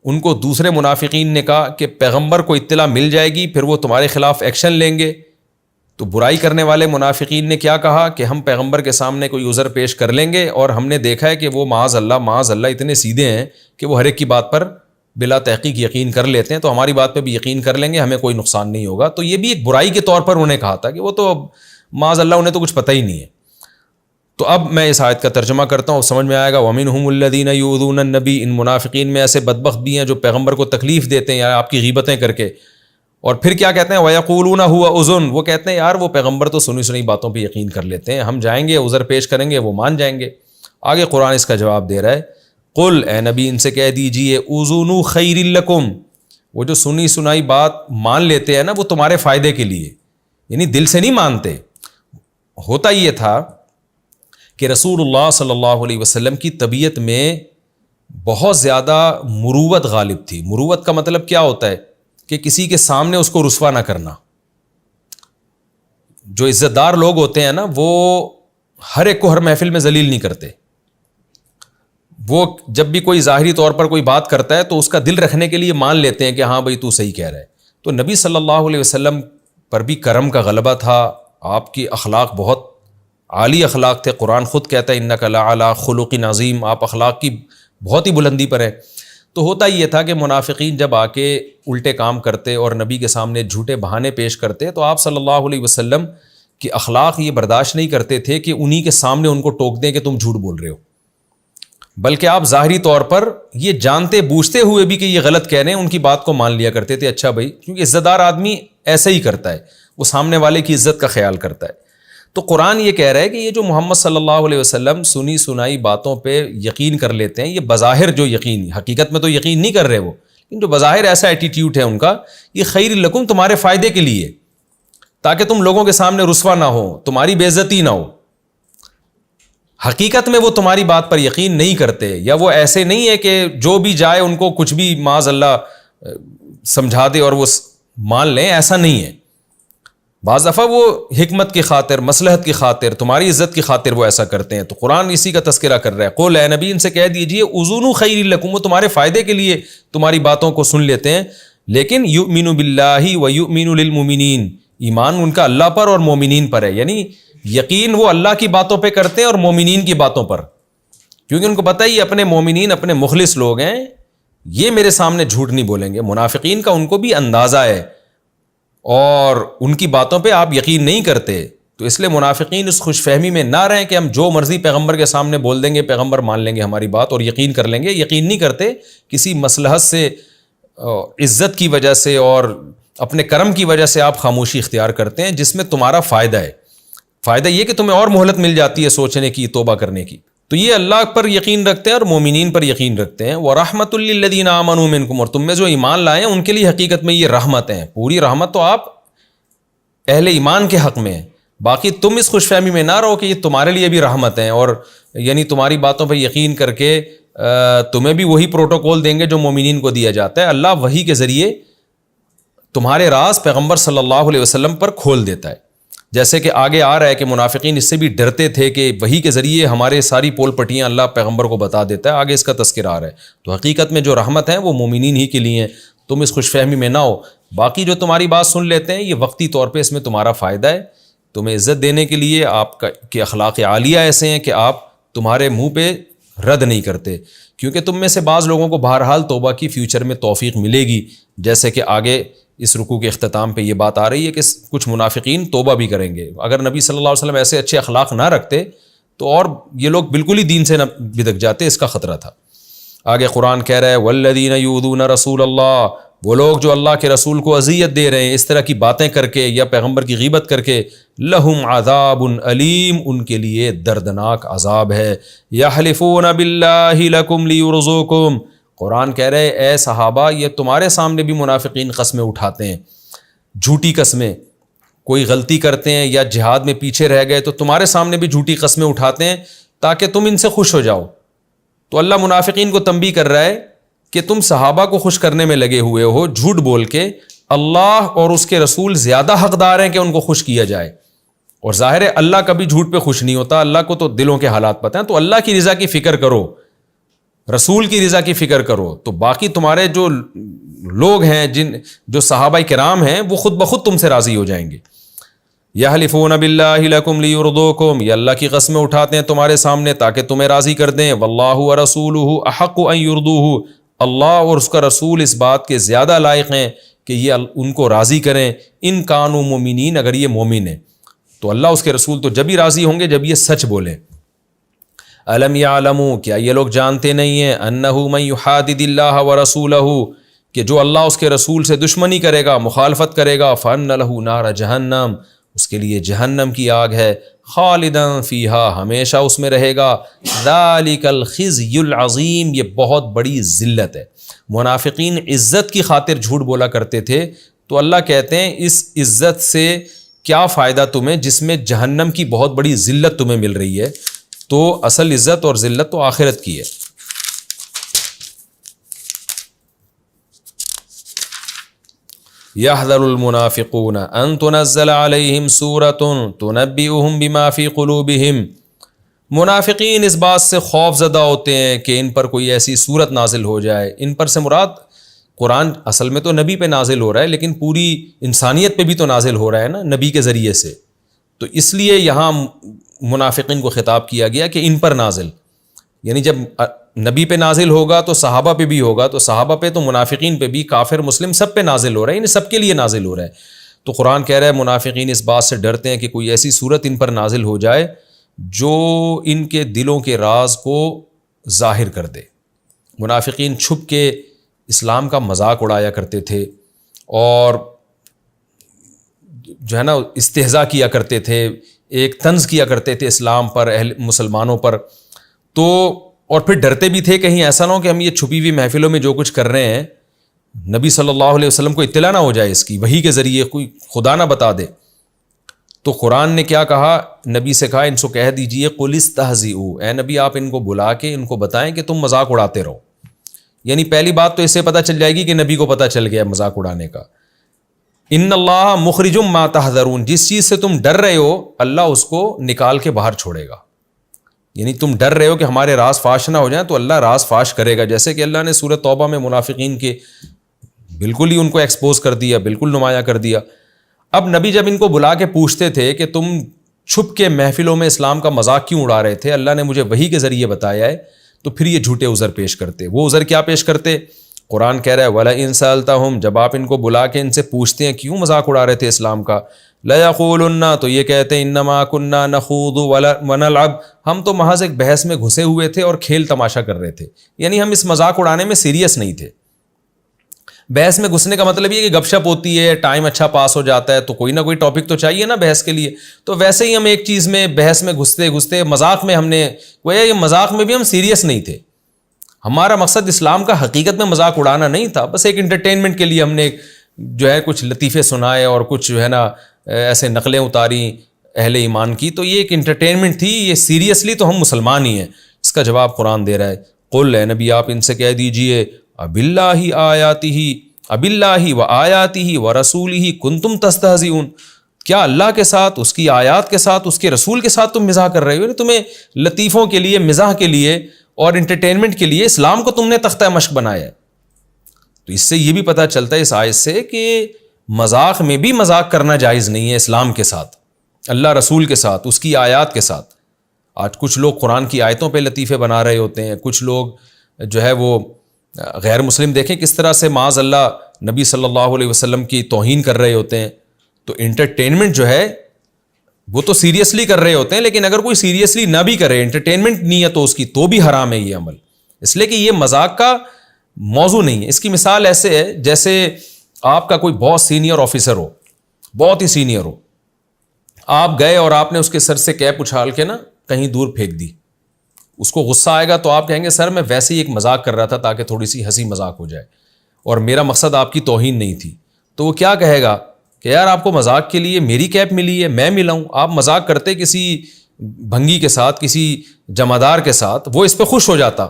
ان کو دوسرے منافقین نے کہا کہ پیغمبر کو اطلاع مل جائے گی, پھر وہ تمہارے خلاف ایکشن لیں گے. تو برائی کرنے والے منافقین نے کیا کہا کہ ہم پیغمبر کے سامنے کوئی عذر پیش کر لیں گے, اور ہم نے دیکھا ہے کہ وہ معاذ اللہ اتنے سیدھے ہیں کہ وہ ہر ایک کی بات پر بلا تحقیق یقین کر لیتے ہیں, تو ہماری بات پہ بھی یقین کر لیں گے, ہمیں کوئی نقصان نہیں ہوگا. تو یہ بھی ایک برائی کے طور پر انہوں نے کہا تھا کہ وہ تو معاذ اللہ انہیں تو کچھ پتہ ہی نہیں ہے. تو اب میں اس آیت کا ترجمہ کرتا ہوں, سمجھ میں آئے گا. وَمِنْهُمُ الَّذِينَ يُؤْذُونَ النَّبِيَّ, ان منافقین میں ایسے بدبخت بھی ہیں جو پیغمبر کو تکلیف دیتے ہیں یا آپ کی غیبتیں کر کے. اور پھر کیا کہتے ہیں وَيَقُولُونَ هُوَ أُذُنٌ, وہ کہتے ہیں یار وہ پیغمبر تو سنی سنی باتوں پہ یقین کر لیتے ہیں, ہم جائیں گے عذر پیش کریں گے وہ مان جائیں گے. آگے قرآن اس کا جواب دے رہا ہے, قل اے نبی ان سے کہہ دیجئے اذن خیر لکم, وہ جو سنی سنائی بات مان لیتے ہیں نا وہ تمہارے فائدے کے لیے, یعنی دل سے نہیں مانتے. ہوتا یہ تھا کہ رسول اللہ صلی اللہ علیہ وسلم کی طبیعت میں بہت زیادہ مروت غالب تھی. مروت کا مطلب کیا ہوتا ہے کہ کسی کے سامنے اس کو رسوا نہ کرنا. جو عزت دار لوگ ہوتے ہیں نا وہ ہر ایک کو ہر محفل میں ذلیل نہیں کرتے. وہ جب بھی کوئی ظاہری طور پر کوئی بات کرتا ہے تو اس کا دل رکھنے کے لیے مان لیتے ہیں کہ ہاں بھائی تو صحیح کہہ رہا ہے. تو نبی صلی اللہ علیہ وسلم پر بھی کرم کا غلبہ تھا, آپ کی اخلاق بہت عالی اخلاق تھے. قرآن خود کہتا ہے انک لعلی خلق عظیم, آپ اخلاق کی بہت ہی بلندی پر ہیں. تو ہوتا یہ تھا کہ منافقین جب آ کے الٹے کام کرتے اور نبی کے سامنے جھوٹے بہانے پیش کرتے تو آپ صلی اللہ علیہ وسلم کی اخلاق یہ برداشت نہیں کرتے تھے کہ انہی کے سامنے ان کو ٹوک دیں کہ تم جھوٹ بول رہے ہو, بلکہ آپ ظاہری طور پر یہ جانتے بوجھتے ہوئے بھی کہ یہ غلط کہہ رہے ہیں ان کی بات کو مان لیا کرتے تھے. اچھا بھائی, کیونکہ عزت دار آدمی ایسا ہی کرتا ہے, وہ سامنے والے کی عزت کا خیال کرتا ہے. تو قرآن یہ کہہ رہا ہے کہ یہ جو محمد صلی اللہ علیہ وسلم سنی سنائی باتوں پہ یقین کر لیتے ہیں, یہ بظاہر جو یقین, حقیقت میں تو یقین نہیں کر رہے وہ, لیکن جو بظاہر ایسا ایٹیٹیوڈ ہے ان کا, یہ خیر لکم, تمہارے فائدے کے لیے, تاکہ تم لوگوں کے سامنے رسوا نہ ہو, تمہاری بے عزتی نہ ہو. حقیقت میں وہ تمہاری بات پر یقین نہیں کرتے, یا وہ ایسے نہیں ہے کہ جو بھی جائے ان کو کچھ بھی معاذ اللہ سمجھا دے اور وہ مان لیں, ایسا نہیں ہے. بعض دفعہ وہ حکمت کی خاطر, مصلحت کی خاطر, تمہاری عزت کی خاطر وہ ایسا کرتے ہیں. تو قرآن اسی کا تذکرہ کر رہا ہے. قول اے نبی ان سے کہہ دیجئے اذن خیر لکم, وہ تمہارے فائدے کے لیے تمہاری باتوں کو سن لیتے ہیں, لیکن یؤمن باللہ و یؤمن للمؤمنین, ایمان ان کا اللہ پر اور مومنین پر ہے. یعنی یقین وہ اللہ کی باتوں پہ کرتے ہیں اور مومنین کی باتوں پر, کیونکہ ان کو پتہ ہی اپنے مومنین اپنے مخلص لوگ ہیں, یہ میرے سامنے جھوٹ نہیں بولیں گے. منافقین کا ان کو بھی اندازہ ہے اور ان کی باتوں پہ آپ یقین نہیں کرتے. تو اس لیے منافقین اس خوش فہمی میں نہ رہیں کہ ہم جو مرضی پیغمبر کے سامنے بول دیں گے, پیغمبر مان لیں گے ہماری بات اور یقین کر لیں گے. یقین نہیں کرتے, کسی مصلحت سے, عزت کی وجہ سے اور اپنے کرم کی وجہ سے آپ خاموشی اختیار کرتے ہیں جس میں تمہارا فائدہ ہے. فائدہ یہ کہ تمہیں اور مہلت مل جاتی ہے سوچنے کی, توبہ کرنے کی. تو یہ اللہ پر یقین رکھتے ہیں اور مومنین پر یقین رکھتے ہیں. وَرَحْمَةٌ لِّلَّذِينَ آمَنُوا مِنكُمْ, اور تم میں جو ایمان لائے ہیں ان کے لیے حقیقت میں یہ رحمت ہیں. پوری رحمت تو آپ اہل ایمان کے حق میں ہے. باقی تم اس خوش فہمی میں نہ رہو کہ یہ تمہارے لیے بھی رحمت ہیں, اور یعنی تمہاری باتوں پہ یقین کر کے تمہیں بھی وہی پروٹوکول دیں گے جو مومنین کو دیا جاتا ہے. اللہ وحی کے ذریعے تمہارے راز پیغمبر صلی اللہ علیہ وسلم پر کھول دیتا ہے. جیسے کہ آگے آ رہا ہے کہ منافقین اس سے بھی ڈرتے تھے کہ وحی کے ذریعے ہمارے ساری پول پٹیاں اللہ پیغمبر کو بتا دیتا ہے. آگے اس کا تذکرہ آ رہا ہے. تو حقیقت میں جو رحمت ہیں وہ مومنین ہی کے لیے ہیں. تم اس خوش فہمی میں نہ ہو. باقی جو تمہاری بات سن لیتے ہیں یہ وقتی طور پہ اس میں تمہارا فائدہ ہے, تمہیں عزت دینے کے لیے. آپ کے اخلاق عالیہ ایسے ہیں کہ آپ تمہارے منہ پہ رد نہیں کرتے, کیونکہ تم میں سے بعض لوگوں کو بہرحال توبہ کی فیوچر میں توفیق ملے گی. جیسے کہ آگے اس رکوع کے اختتام پہ یہ بات آ رہی ہے کہ کچھ منافقین توبہ بھی کریں گے. اگر نبی صلی اللہ علیہ وسلم ایسے اچھے اخلاق نہ رکھتے تو اور یہ لوگ بالکل ہی دین سے نہ بدک جاتے, اس کا خطرہ تھا. آگے قرآن کہہ رہا ہے والذین یؤذون رسول اللہ, وہ لوگ جو اللہ کے رسول کو اذیت دے رہے ہیں اس طرح کی باتیں کر کے یا پیغمبر کی غیبت کر کے, لہم عذاب علیم, ان کے لیے دردناک عذاب ہے. یحلفون باللہ لکم لیرضوکم, قرآن کہہ رہے اے صحابہ یہ تمہارے سامنے بھی منافقین قسمیں اٹھاتے ہیں, جھوٹی قسمیں. کوئی غلطی کرتے ہیں یا جہاد میں پیچھے رہ گئے تو تمہارے سامنے بھی جھوٹی قسمیں اٹھاتے ہیں تاکہ تم ان سے خوش ہو جاؤ. تو اللہ منافقین کو تنبیہ کر رہا ہے کہ تم صحابہ کو خوش کرنے میں لگے ہوئے ہو جھوٹ بول کے. اللہ اور اس کے رسول زیادہ حقدار ہیں کہ ان کو خوش کیا جائے, اور ظاہر ہے اللہ کبھی جھوٹ پہ خوش نہیں ہوتا, اللہ کو تو دلوں کے حالات پتہ ہیں. تو اللہ کی رضا کی فکر کرو, رسول کی رضا کی فکر کرو, تو باقی تمہارے جو لوگ ہیں جو صحابہ کرام ہیں وہ خود بخود تم سے راضی ہو جائیں گے. یحلفون باللہ لکم لیرضوکم, یہ اللہ کی قسمیں اٹھاتے ہیں تمہارے سامنے تاکہ تمہیں راضی کر دیں. واللہ ورسولہ احق ان یرضوہ, اللہ اور اس کا رسول اس بات کے زیادہ لائق ہیں کہ یہ ان کو راضی کریں. ان کانوا مومنین, اگر یہ مومن ہیں تو اللہ اس کے رسول تو جب ہی راضی ہوں گے جب یہ سچ بولیں. الم یعلموا, کیا یہ لوگ جانتے نہیں ہیں, انہ من یحادد اللہ ورسولہ, کہ جو اللہ اس کے رسول سے دشمنی کرے گا, مخالفت کرے گا, فان لہ نار جہنم, اس کے لیے جہنم کی آگ ہے, خالدا فیہا, ہمیشہ اس میں رہے گا. ذالک الخزی العظیم, یہ بہت بڑی ذلت ہے. منافقین عزت کی خاطر جھوٹ بولا کرتے تھے, تو اللہ کہتے ہیں اس عزت سے کیا فائدہ تمہیں جس میں جہنم کی بہت بڑی ذلت تمہیں مل رہی ہے. تو اصل عزت اور ذلت تو آخرت کی ہے. یحذر المنافقون ان تنزل علیہم سورۃ تنبئہم بما فی قلوبہم, منافقین اس بات سے خوف زدہ ہوتے ہیں کہ ان پر کوئی ایسی صورت نازل ہو جائے. ان پر سے مراد قرآن اصل میں تو نبی پہ نازل ہو رہا ہے, لیکن پوری انسانیت پہ بھی تو نازل ہو رہا ہے نا نبی کے ذریعے سے. تو اس لیے یہاں منافقین کو خطاب کیا گیا کہ ان پر نازل, یعنی جب نبی پہ نازل ہوگا تو صحابہ پہ بھی ہوگا, تو صحابہ پہ تو منافقین پہ بھی, کافر مسلم سب پہ نازل ہو رہا ہے, یعنی سب کے لیے نازل ہو رہا ہے. تو قرآن کہہ رہا ہے منافقین اس بات سے ڈرتے ہیں کہ کوئی ایسی صورت ان پر نازل ہو جائے جو ان کے دلوں کے راز کو ظاہر کر دے. منافقین چھپ کے اسلام کا مذاق اڑایا کرتے تھے اور جو ہے نا استہزاء کیا کرتے تھے, ایک طنز کیا کرتے تھے اسلام پر, اہل مسلمانوں پر. تو اور پھر ڈرتے بھی تھے کہیں ایسا نہ ہو کہ ہم یہ چھپی ہوئی محفلوں میں جو کچھ کر رہے ہیں نبی صلی اللہ علیہ وسلم کو اطلاع نہ ہو جائے, اس کی وحی کے ذریعے کوئی خدا نہ بتا دے. تو قرآن نے کیا کہا, نبی سے کہا ان سے کہہ دیجئے قل استہزئوا, اے نبی آپ ان کو بلا کے ان کو بتائیں کہ تم مذاق اڑاتے رہو. یعنی پہلی بات تو اس سے پتہ چل جائے گی کہ نبی کو پتہ چل گیا مذاق اڑانے کا. ان اللہ مخرج ما تحذرون, جس چیز سے تم ڈر رہے ہو اللہ اس کو نکال کے باہر چھوڑے گا. یعنی تم ڈر رہے ہو کہ ہمارے راز فاش نہ ہو جائیں تو اللہ راز فاش کرے گا, جیسے کہ اللہ نے سورۃ توبہ میں منافقین کے بالکل ہی ان کو ایکسپوز کر دیا, بالکل نمایاں کر دیا. اب نبی جب ان کو بلا کے پوچھتے تھے کہ تم چھپ کے محفلوں میں اسلام کا مذاق کیوں اڑا رہے تھے, اللہ نے مجھے وحی کے ذریعے بتایا ہے, تو پھر یہ جھوٹے عذر پیش کرتے. وہ عذر کیا پیش کرتے, قرآن کہہ رہا ہے وَلَئِن سَأَلْتَهُمْ, جب آپ ان کو بلا کے ان سے پوچھتے ہیں کیوں مذاق اڑا رہے تھے اسلام کا, لَيَقُولُنَّ, تو یہ کہتے ہیں انما كُنَّا نَخُوضُ وَنَلْعَبُ, ہم تو محض ایک بحث میں گھسے ہوئے تھے اور کھیل تماشا کر رہے تھے, یعنی ہم اس مذاق اڑانے میں سیریس نہیں تھے. بحث میں گھسنے کا مطلب یہ کہ گپ شپ ہوتی ہے, ٹائم اچھا پاس ہو جاتا ہے, تو کوئی نہ کوئی ٹاپک تو چاہیے نا بحث کے لیے. تو ویسے ہی ہم ایک چیز میں بحث میں گھستے مذاق میں ہم نے گویا یہ مذاق میں بھی ہم سیریس نہیں تھے. ہمارا مقصد اسلام کا حقیقت میں مذاق اڑانا نہیں تھا, بس ایک انٹرٹینمنٹ کے لیے ہم نے جو ہے کچھ لطیفے سنائے اور کچھ جو ہے نا ایسے نقلیں اتاری اہل ایمان کی. تو یہ ایک انٹرٹینمنٹ تھی, یہ سیریسلی تو ہم مسلمان ہی ہیں. اس کا جواب قرآن دے رہا ہے, قل اے نبی آپ ان سے کہہ دیجئے اب اللہ و آیاتہ و رسولہ کنتم تستہزئون, کیا اللہ کے ساتھ, اس کی آیات کے ساتھ, اس کے رسول کے ساتھ تم مزاح کر رہے ہو؟ تمہیں لطیفوں کے لیے, مزاح کے لیے اور انٹرٹینمنٹ کے لیے اسلام کو تم نے تختہ مشق بنایا ہے. تو اس سے یہ بھی پتہ چلتا ہے اس آیت سے کہ مذاق میں بھی مذاق کرنا جائز نہیں ہے اسلام کے ساتھ, اللہ رسول کے ساتھ, اس کی آیات کے ساتھ. آج کچھ لوگ قرآن کی آیتوں پہ لطیفے بنا رہے ہوتے ہیں, کچھ لوگ جو ہے وہ غیر مسلم دیکھیں کس طرح سے معاذ اللہ نبی صلی اللہ علیہ وسلم کی توہین کر رہے ہوتے ہیں. تو انٹرٹینمنٹ جو ہے وہ تو سیریسلی کر رہے ہوتے ہیں, لیکن اگر کوئی سیریسلی نہ بھی کرے, انٹرٹینمنٹ نہیں ہے تو اس کی, تو بھی حرام ہے یہ عمل, اس لیے کہ یہ مذاق کا موضوع نہیں ہے. اس کی مثال ایسے ہے جیسے آپ کا کوئی بہت سینئر آفیسر ہو, بہت ہی سینئر ہو, آپ گئے اور آپ نے اس کے سر سے کیپ اچھال کے نا کہیں دور پھینک دی. اس کو غصہ آئے گا تو آپ کہیں گے سر میں ویسے ہی ایک مذاق کر رہا تھا تاکہ تھوڑی سی ہنسی مذاق ہو جائے, اور میرا مقصد آپ کی توہین نہیں تھی. تو وہ کیا کہے گا کہ یار آپ کو مذاق کے لیے میری کیپ ملی ہے, میں ملا ہوں. آپ مذاق کرتے کسی بھنگی کے ساتھ, کسی جمعدار کے ساتھ, وہ اس پہ خوش ہو جاتا,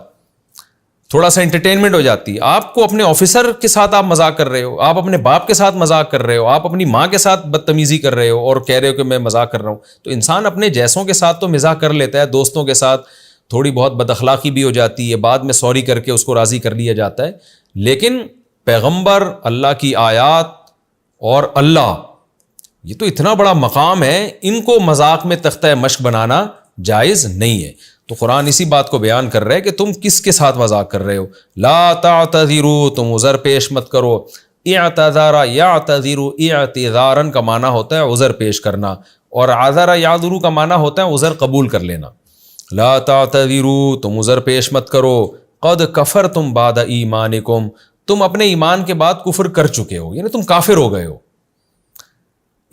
تھوڑا سا انٹرٹینمنٹ ہو جاتی. آپ کو اپنے آفیسر کے ساتھ آپ مذاق کر رہے ہو, آپ اپنے باپ کے ساتھ مذاق کر رہے ہو, آپ اپنی ماں کے ساتھ بدتمیزی کر رہے ہو اور کہہ رہے ہو کہ میں مذاق کر رہا ہوں. تو انسان اپنے جیسوں کے ساتھ تو مزاح کر لیتا ہے, دوستوں کے ساتھ تھوڑی بہت بد اخلاقی بھی ہو جاتی ہے, بعد میں سوری کر کے اس کو راضی کر لیا جاتا ہے. لیکن پیغمبر, اللہ کی آیات اور اللہ, یہ تو اتنا بڑا مقام ہے, ان کو مذاق میں تختہ مشق بنانا جائز نہیں ہے. تو قرآن اسی بات کو بیان کر رہا ہے کہ تم کس کے ساتھ مذاق کر رہے ہو. لا تعتذروا, تم عذر پیش مت کرو. اعتذار یعتذر, اعتذارا کا معنی ہوتا ہے عذر پیش کرنا, اور عذر یعذر کا معنی ہوتا ہے عذر قبول کر لینا. لا تعتذروا, تم عذر پیش مت کرو. قد کفرتم بعد ایمانکم, تم اپنے ایمان کے بعد کفر کر چکے ہو, یعنی تم کافر ہو گئے ہو.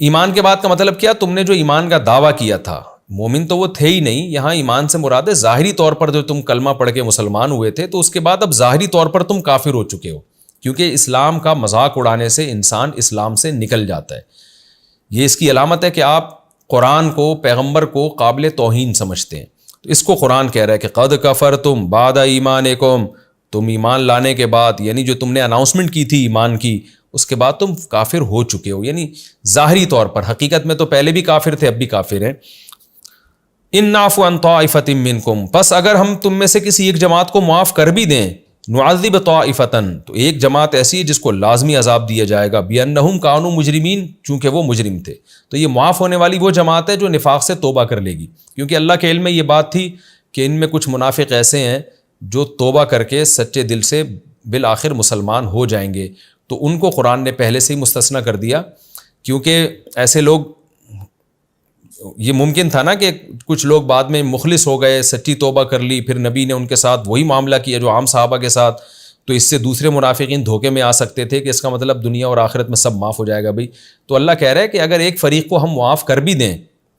ایمان کے بعد کا مطلب کیا؟ تم نے جو ایمان کا دعویٰ کیا تھا, مومن تو وہ تھے ہی نہیں, یہاں ایمان سے مراد ہے ظاہری طور پر جو تم کلمہ پڑھ کے مسلمان ہوئے تھے, تو اس کے بعد اب ظاہری طور پر تم کافر ہو چکے ہو, کیونکہ اسلام کا مذاق اڑانے سے انسان اسلام سے نکل جاتا ہے. یہ اس کی علامت ہے کہ آپ قرآن کو, پیغمبر کو قابل توہین سمجھتے ہیں. تو اس کو قرآن کہہ رہا ہے کہ قد کفرتم بعد ایمانکم, تم ایمان لانے کے بعد, یعنی جو تم نے اناؤنسمنٹ کی تھی ایمان کی, اس کے بعد تم کافر ہو چکے ہو. یعنی ظاہری طور پر, حقیقت میں تو پہلے بھی کافر تھے, اب بھی کافر ہیں. ان نعفو عن طائفۃ منکم, بس اگر ہم تم میں سے کسی ایک جماعت کو معاف کر بھی دیں, نعذب طائفۃ, تو ایک جماعت ایسی ہے جس کو لازمی عذاب دیا جائے گا, بانہم کانوا مجرمین, چونکہ وہ مجرم تھے. تو یہ معاف ہونے والی وہ جماعت ہے جو نفاق سے توبہ کر لے گی, کیونکہ اللہ کے علم میں یہ بات تھی کہ ان میں کچھ منافق ایسے ہیں جو توبہ کر کے سچے دل سے بالآخر مسلمان ہو جائیں گے. تو ان کو قرآن نے پہلے سے ہی مستثنیٰ کر دیا, کیونکہ ایسے لوگ, یہ ممکن تھا نا کہ کچھ لوگ بعد میں مخلص ہو گئے, سچی توبہ کر لی, پھر نبی نے ان کے ساتھ وہی معاملہ کیا جو عام صحابہ کے ساتھ, تو اس سے دوسرے منافقین دھوکے میں آ سکتے تھے کہ اس کا مطلب دنیا اور آخرت میں سب معاف ہو جائے گا بھائی. تو اللہ کہہ رہا ہے کہ اگر ایک فریق کو ہم معاف کر بھی دیں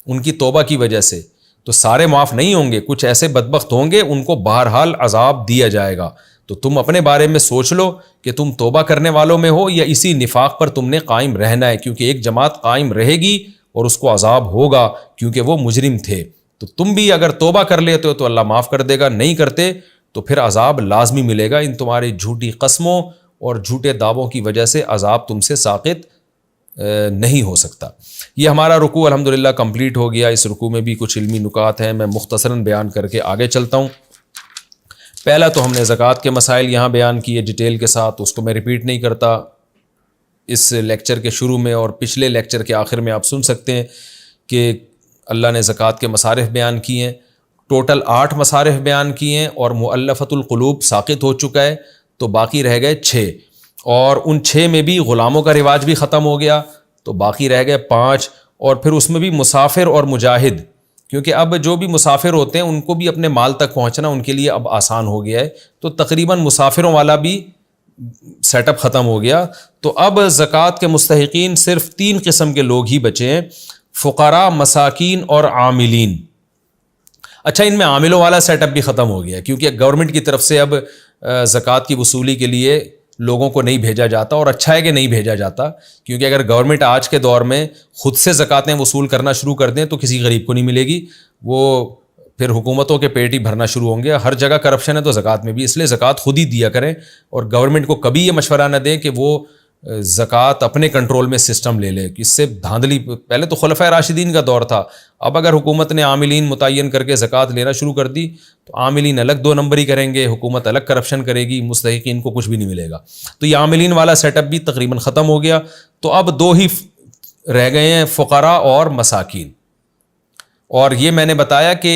ان کی توبہ کی وجہ سے, تو سارے معاف نہیں ہوں گے, کچھ ایسے بدبخت ہوں گے, ان کو بہرحال عذاب دیا جائے گا. تو تم اپنے بارے میں سوچ لو کہ تم توبہ کرنے والوں میں ہو یا اسی نفاق پر تم نے قائم رہنا ہے, کیونکہ ایک جماعت قائم رہے گی اور اس کو عذاب ہوگا کیونکہ وہ مجرم تھے. تو تم بھی اگر توبہ کر لیتے ہو تو اللہ معاف کر دے گا, نہیں کرتے تو پھر عذاب لازمی ملے گا. ان تمہاری جھوٹی قسموں اور جھوٹے دعووں کی وجہ سے عذاب تم سے ساقط نہیں ہو سکتا. یہ ہمارا رکوع الحمدللہ کمپلیٹ ہو گیا. اس رکوع میں بھی کچھ علمی نکات ہیں, میں مختصراً بیان کر کے آگے چلتا ہوں. پہلا تو ہم نے زکوٰۃ کے مسائل یہاں بیان کیے ڈیٹیل کے ساتھ, اس کو میں ریپیٹ نہیں کرتا. اس لیکچر کے شروع میں اور پچھلے لیکچر کے آخر میں آپ سن سکتے ہیں کہ اللہ نے زکوٰۃ کے مصارف بیان کیے ہیں. ٹوٹل 8 مصارف بیان کیے ہیں اور مؤلفۃ القلوب ساقط ہو چکا ہے, تو باقی رہ گئے 6, اور ان 6 میں بھی غلاموں کا رواج بھی ختم ہو گیا, تو باقی رہ گئے 5, اور پھر اس میں بھی مسافر اور مجاہد, کیونکہ اب جو بھی مسافر ہوتے ہیں ان کو بھی اپنے مال تک پہنچنا ان کے لیے اب آسان ہو گیا ہے, تو تقریباً مسافروں والا بھی سیٹ اپ ختم ہو گیا. تو اب زکوٰۃ کے مستحقین صرف 3 قسم کے لوگ ہی بچے ہیں: فقراء، مساکین اور عاملین. اچھا، ان میں عاملوں والا سیٹ اپ بھی ختم ہو گیا کیونکہ گورنمنٹ کی طرف سے اب زکوٰۃ کی وصولی کے لیے لوگوں کو نہیں بھیجا جاتا، اور اچھا ہے کہ نہیں بھیجا جاتا، کیونکہ اگر گورنمنٹ آج کے دور میں خود سے زکوٰتیں وصول کرنا شروع کر دیں تو کسی غریب کو نہیں ملے گی، وہ پھر حکومتوں کے پیٹ ہی بھرنا شروع ہوں گے. ہر جگہ کرپشن ہے تو زکوٰۃ میں بھی، اس لیے زکوٰۃ خود ہی دیا کریں، اور گورنمنٹ کو کبھی یہ مشورہ نہ دیں کہ وہ زکوٰۃ اپنے کنٹرول میں سسٹم لے لے. اس سے دھاندلی، پہلے تو خلفۂ راشدین کا دور تھا، اب اگر حکومت نے عاملین متعین کر کے زکوٰۃ لینا شروع کر دی تو عاملین الگ 2 نمبری کریں گے، حکومت الگ کرپشن کرے گی، مستحقین کو کچھ بھی نہیں ملے گا. تو یہ عاملین والا سیٹ اپ بھی تقریباً ختم ہو گیا. تو اب 2 ہی رہ گئے ہیں، فقراء اور مساکین. اور یہ میں نے بتایا کہ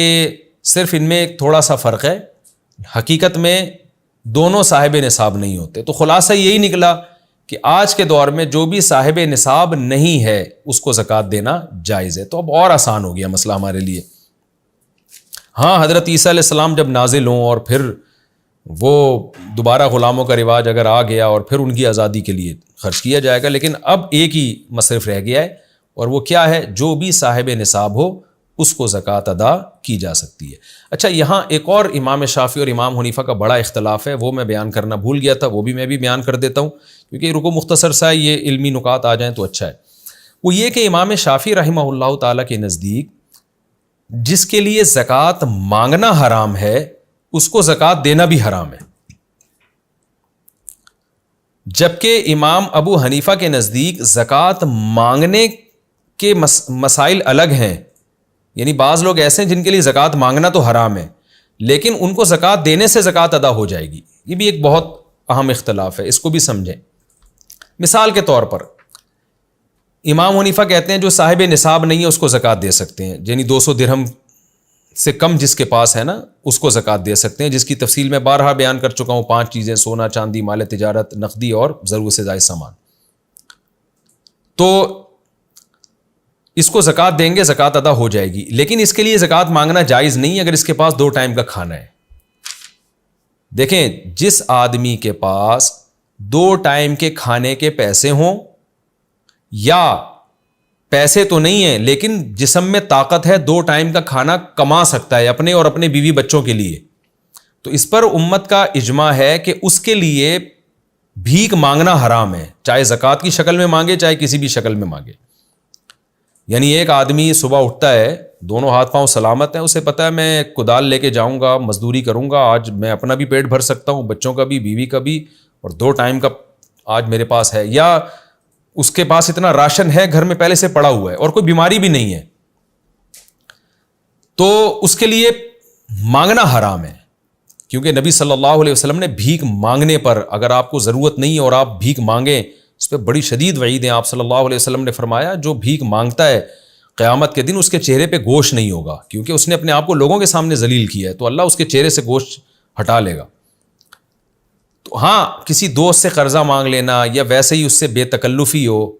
صرف ان میں ایک تھوڑا سا فرق ہے، حقیقت میں دونوں صاحب نصاب نہیں ہوتے. تو خلاصہ یہی نکلا کہ آج کے دور میں جو بھی صاحب نصاب نہیں ہے اس کو زکوٰۃ دینا جائز ہے. تو اب اور آسان ہو گیا مسئلہ ہمارے لیے. ہاں، حضرت عیسیٰ علیہ السلام جب نازل ہوں اور پھر وہ دوبارہ غلاموں کا رواج اگر آ گیا اور پھر ان کی آزادی کے لیے خرچ کیا جائے گا، لیکن اب ایک ہی مصرف رہ گیا ہے، اور وہ کیا ہے؟ جو بھی صاحب نصاب ہو اس کو زکوٰۃ ادا کی جا سکتی ہے. اچھا، یہاں ایک اور امام شافعی اور امام حنیفہ کا بڑا اختلاف ہے، وہ میں بیان کرنا بھول گیا تھا، وہ بھی میں بھی بیان کر دیتا ہوں کیونکہ یہ رکو مختصر سا ہے، یہ علمی نکات آ جائیں تو اچھا ہے. وہ یہ کہ امام شافعی رحمہ اللہ تعالیٰ کے نزدیک جس کے لیے زکوٰۃ مانگنا حرام ہے اس کو زکوٰۃ دینا بھی حرام ہے، جبکہ امام ابو حنیفہ کے نزدیک زکوٰۃ مانگنے کے مسائل الگ ہیں. یعنی بعض لوگ ایسے ہیں جن کے لیے زکوٰۃ مانگنا تو حرام ہے لیکن ان کو زکوٰۃ دینے سے زکوٰۃ ادا ہو جائے گی. یہ بھی ایک بہت اہم اختلاف ہے، اس کو بھی سمجھیں. مثال کے طور پر امام حنیفہ کہتے ہیں جو صاحب نصاب نہیں ہے اس کو زکوٰۃ دے سکتے ہیں، یعنی 200 درہم سے کم جس کے پاس ہے نا اس کو زکوٰۃ دے سکتے ہیں، جس کی تفصیل میں بارہا بیان کر چکا ہوں. 5 چیزیں: سونا، چاندی، مال تجارت، نقدی اور ضرورت سے زائد سامان. تو اس کو زکوٰۃ دیں گے، زکوٰۃ ادا ہو جائے گی، لیکن اس کے لیے زکوٰۃ مانگنا جائز نہیں اگر اس کے پاس 2 ٹائم کا کھانا ہے. دیکھیں، جس آدمی کے پاس 2 ٹائم کے کھانے کے پیسے ہوں، یا پیسے تو نہیں ہیں لیکن جسم میں طاقت ہے، 2 ٹائم کا کھانا کما سکتا ہے اپنے اور اپنے بیوی بچوں کے لیے، تو اس پر امت کا اجماع ہے کہ اس کے لیے بھیک مانگنا حرام ہے، چاہے زکوٰۃ کی شکل میں مانگے چاہے کسی بھی شکل میں مانگے. یعنی ایک آدمی صبح اٹھتا ہے، دونوں ہاتھ پاؤں سلامت ہیں، اسے پتہ ہے میں کدال لے کے جاؤں گا، مزدوری کروں گا، آج میں اپنا بھی پیٹ بھر سکتا ہوں، بچوں کا بھی، بیوی کا بھی، اور 2 ٹائم کا آج میرے پاس ہے. یا اس کے پاس اتنا راشن ہے گھر میں پہلے سے پڑا ہوا ہے اور کوئی بیماری بھی نہیں ہے، تو اس کے لیے مانگنا حرام ہے. کیونکہ نبی صلی اللہ علیہ وسلم نے بھیک مانگنے پر، اگر آپ کو ضرورت نہیں ہے اور آپ بھیک مانگیں، اس پہ بڑی شدید وعید ہیں. آپ صلی اللہ علیہ وسلم نے فرمایا جو بھیک مانگتا ہے قیامت کے دن اس کے چہرے پہ گوشت نہیں ہوگا، کیونکہ اس نے اپنے آپ کو لوگوں کے سامنے ذلیل کیا ہے، تو اللہ اس کے چہرے سے گوشت ہٹا لے گا. تو ہاں، کسی دوست سے قرضہ مانگ لینا یا ویسے ہی اس سے بے تکلفی ہو،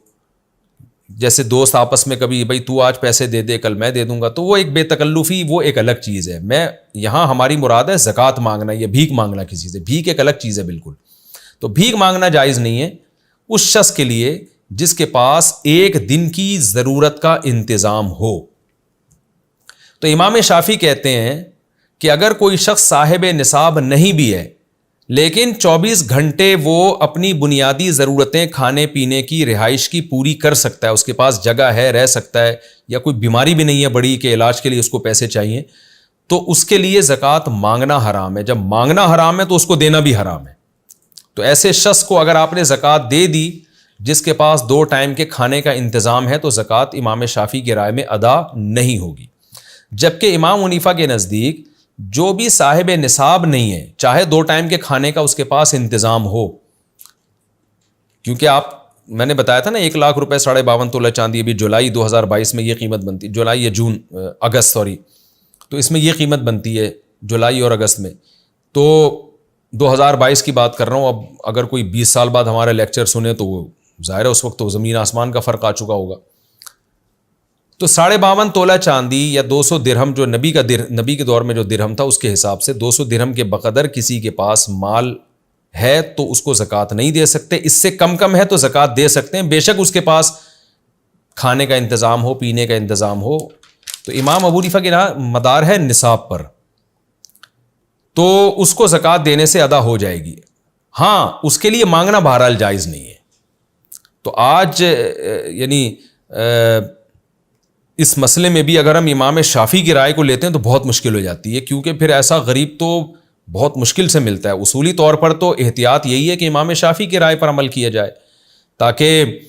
جیسے دوست آپس میں کبھی بھائی تو آج پیسے دے دے کل میں دے دوں گا، تو وہ ایک بے تکلفی، وہ ایک الگ چیز ہے. میں یہاں ہماری مراد ہے زکوٰۃ مانگنا یا بھیک مانگنا کسی سے. بھیک ایک الگ چیز ہے بالکل. تو بھیک مانگنا جائز نہیں ہے اس شخص کے لیے جس کے پاس 1 دن کی ضرورت کا انتظام ہو. تو امام شافعی کہتے ہیں کہ اگر کوئی شخص صاحب نصاب نہیں بھی ہے لیکن 24 گھنٹے وہ اپنی بنیادی ضرورتیں کھانے پینے کی، رہائش کی پوری کر سکتا ہے، اس کے پاس جگہ ہے، رہ سکتا ہے، یا کوئی بیماری بھی نہیں ہے بڑی کہ علاج کے لیے اس کو پیسے چاہیے، تو اس کے لیے زکوٰۃ مانگنا حرام ہے. جب مانگنا حرام ہے تو اس کو دینا بھی حرام ہے. تو ایسے شخص کو اگر آپ نے زکوٰۃ دے دی جس کے پاس 2 ٹائم کے کھانے کا انتظام ہے، تو زکوٰۃ امام شافعی کی رائے میں ادا نہیں ہوگی. جبکہ امام حنیفہ کے نزدیک جو بھی صاحب نصاب نہیں ہے، چاہے 2 ٹائم کے کھانے کا اس کے پاس انتظام ہو، کیونکہ میں نے بتایا تھا نا 1 لاکھ روپے 52.5 تولہ چاندی ابھی جولائی 2022 میں یہ قیمت بنتی، جولائی یا اگست تو اس میں یہ قیمت بنتی ہے جولائی اور اگست میں. تو 2022 کی بات کر رہا ہوں. اب اگر کوئی 20 سال بعد ہمارا لیکچر سنے تو وہ ظاہر ہے اس وقت تو زمین آسمان کا فرق آ چکا ہوگا. تو 52.5 تولہ چاندی یا 200 درہم جو نبی کے دور میں جو درہم تھا اس کے حساب سے 200 درہم کے بقدر کسی کے پاس مال ہے تو اس کو زکوٰۃ نہیں دے سکتے، اس سے کم ہے تو زکوٰۃ دے سکتے ہیں، بے شک اس کے پاس کھانے کا انتظام ہو، پینے کا انتظام ہو۔ تو امام ابو حنیفہ کے مدار ہے نصاب پر، تو اس کو زکوٰۃ دینے سے ادا ہو جائے گی۔ ہاں اس کے لیے مانگنا بہرحال جائز نہیں ہے۔ تو آج یعنی اس مسئلے میں بھی اگر ہم امام شافعی کی رائے کو لیتے ہیں تو بہت مشکل ہو جاتی ہے، کیونکہ پھر ایسا غریب تو بہت مشکل سے ملتا ہے۔ اصولی طور پر تو احتیاط یہی ہے کہ امام شافعی کی رائے پر عمل کیا جائے، تاکہ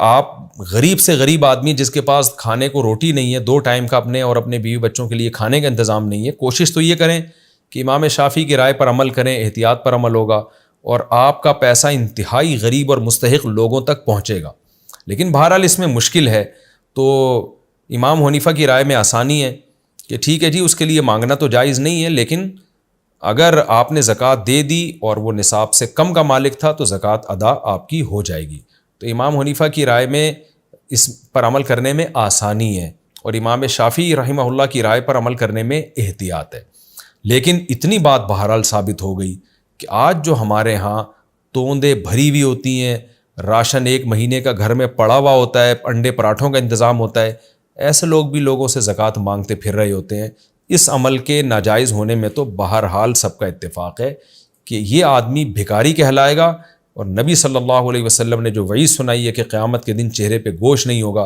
آپ غریب سے غریب آدمی جس کے پاس کھانے کو روٹی نہیں ہے، 2 ٹائم کا اپنے اور اپنے بیوی بچوں کے لیے کھانے کا انتظام نہیں ہے، کوشش تو یہ کریں کہ امام شافعی کی رائے پر عمل کریں، احتیاط پر عمل ہوگا اور آپ کا پیسہ انتہائی غریب اور مستحق لوگوں تک پہنچے گا۔ لیکن بہرحال اس میں مشکل ہے، تو امام حنیفہ کی رائے میں آسانی ہے کہ ٹھیک ہے جی اس کے لیے مانگنا تو جائز نہیں ہے، لیکن اگر آپ نے زکوٰۃ دے دی اور وہ نصاب سے کم کا مالک تھا تو زکوٰۃ ادا آپ کی ہو جائے گی۔ تو امام حنیفہ کی رائے میں اس پر عمل کرنے میں آسانی ہے، اور امام شافعی رحمہ اللہ کی رائے پر عمل کرنے میں احتیاط ہے۔ لیکن اتنی بات بہرحال ثابت ہو گئی کہ آج جو ہمارے ہاں توندیں بھری ہوئی ہوتی ہیں، راشن 1 مہینے کا گھر میں پڑا ہوا ہوتا ہے، انڈے پراٹھوں کا انتظام ہوتا ہے، ایسے لوگ بھی لوگوں سے زکوٰۃ مانگتے پھر رہے ہوتے ہیں۔ اس عمل کے ناجائز ہونے میں تو بہرحال سب کا اتفاق ہے کہ یہ آدمی بھکاری کہلائے گا، اور نبی صلی اللہ علیہ وسلم نے جو وعید سنائی ہے کہ قیامت کے دن چہرے پہ گوشت نہیں ہوگا،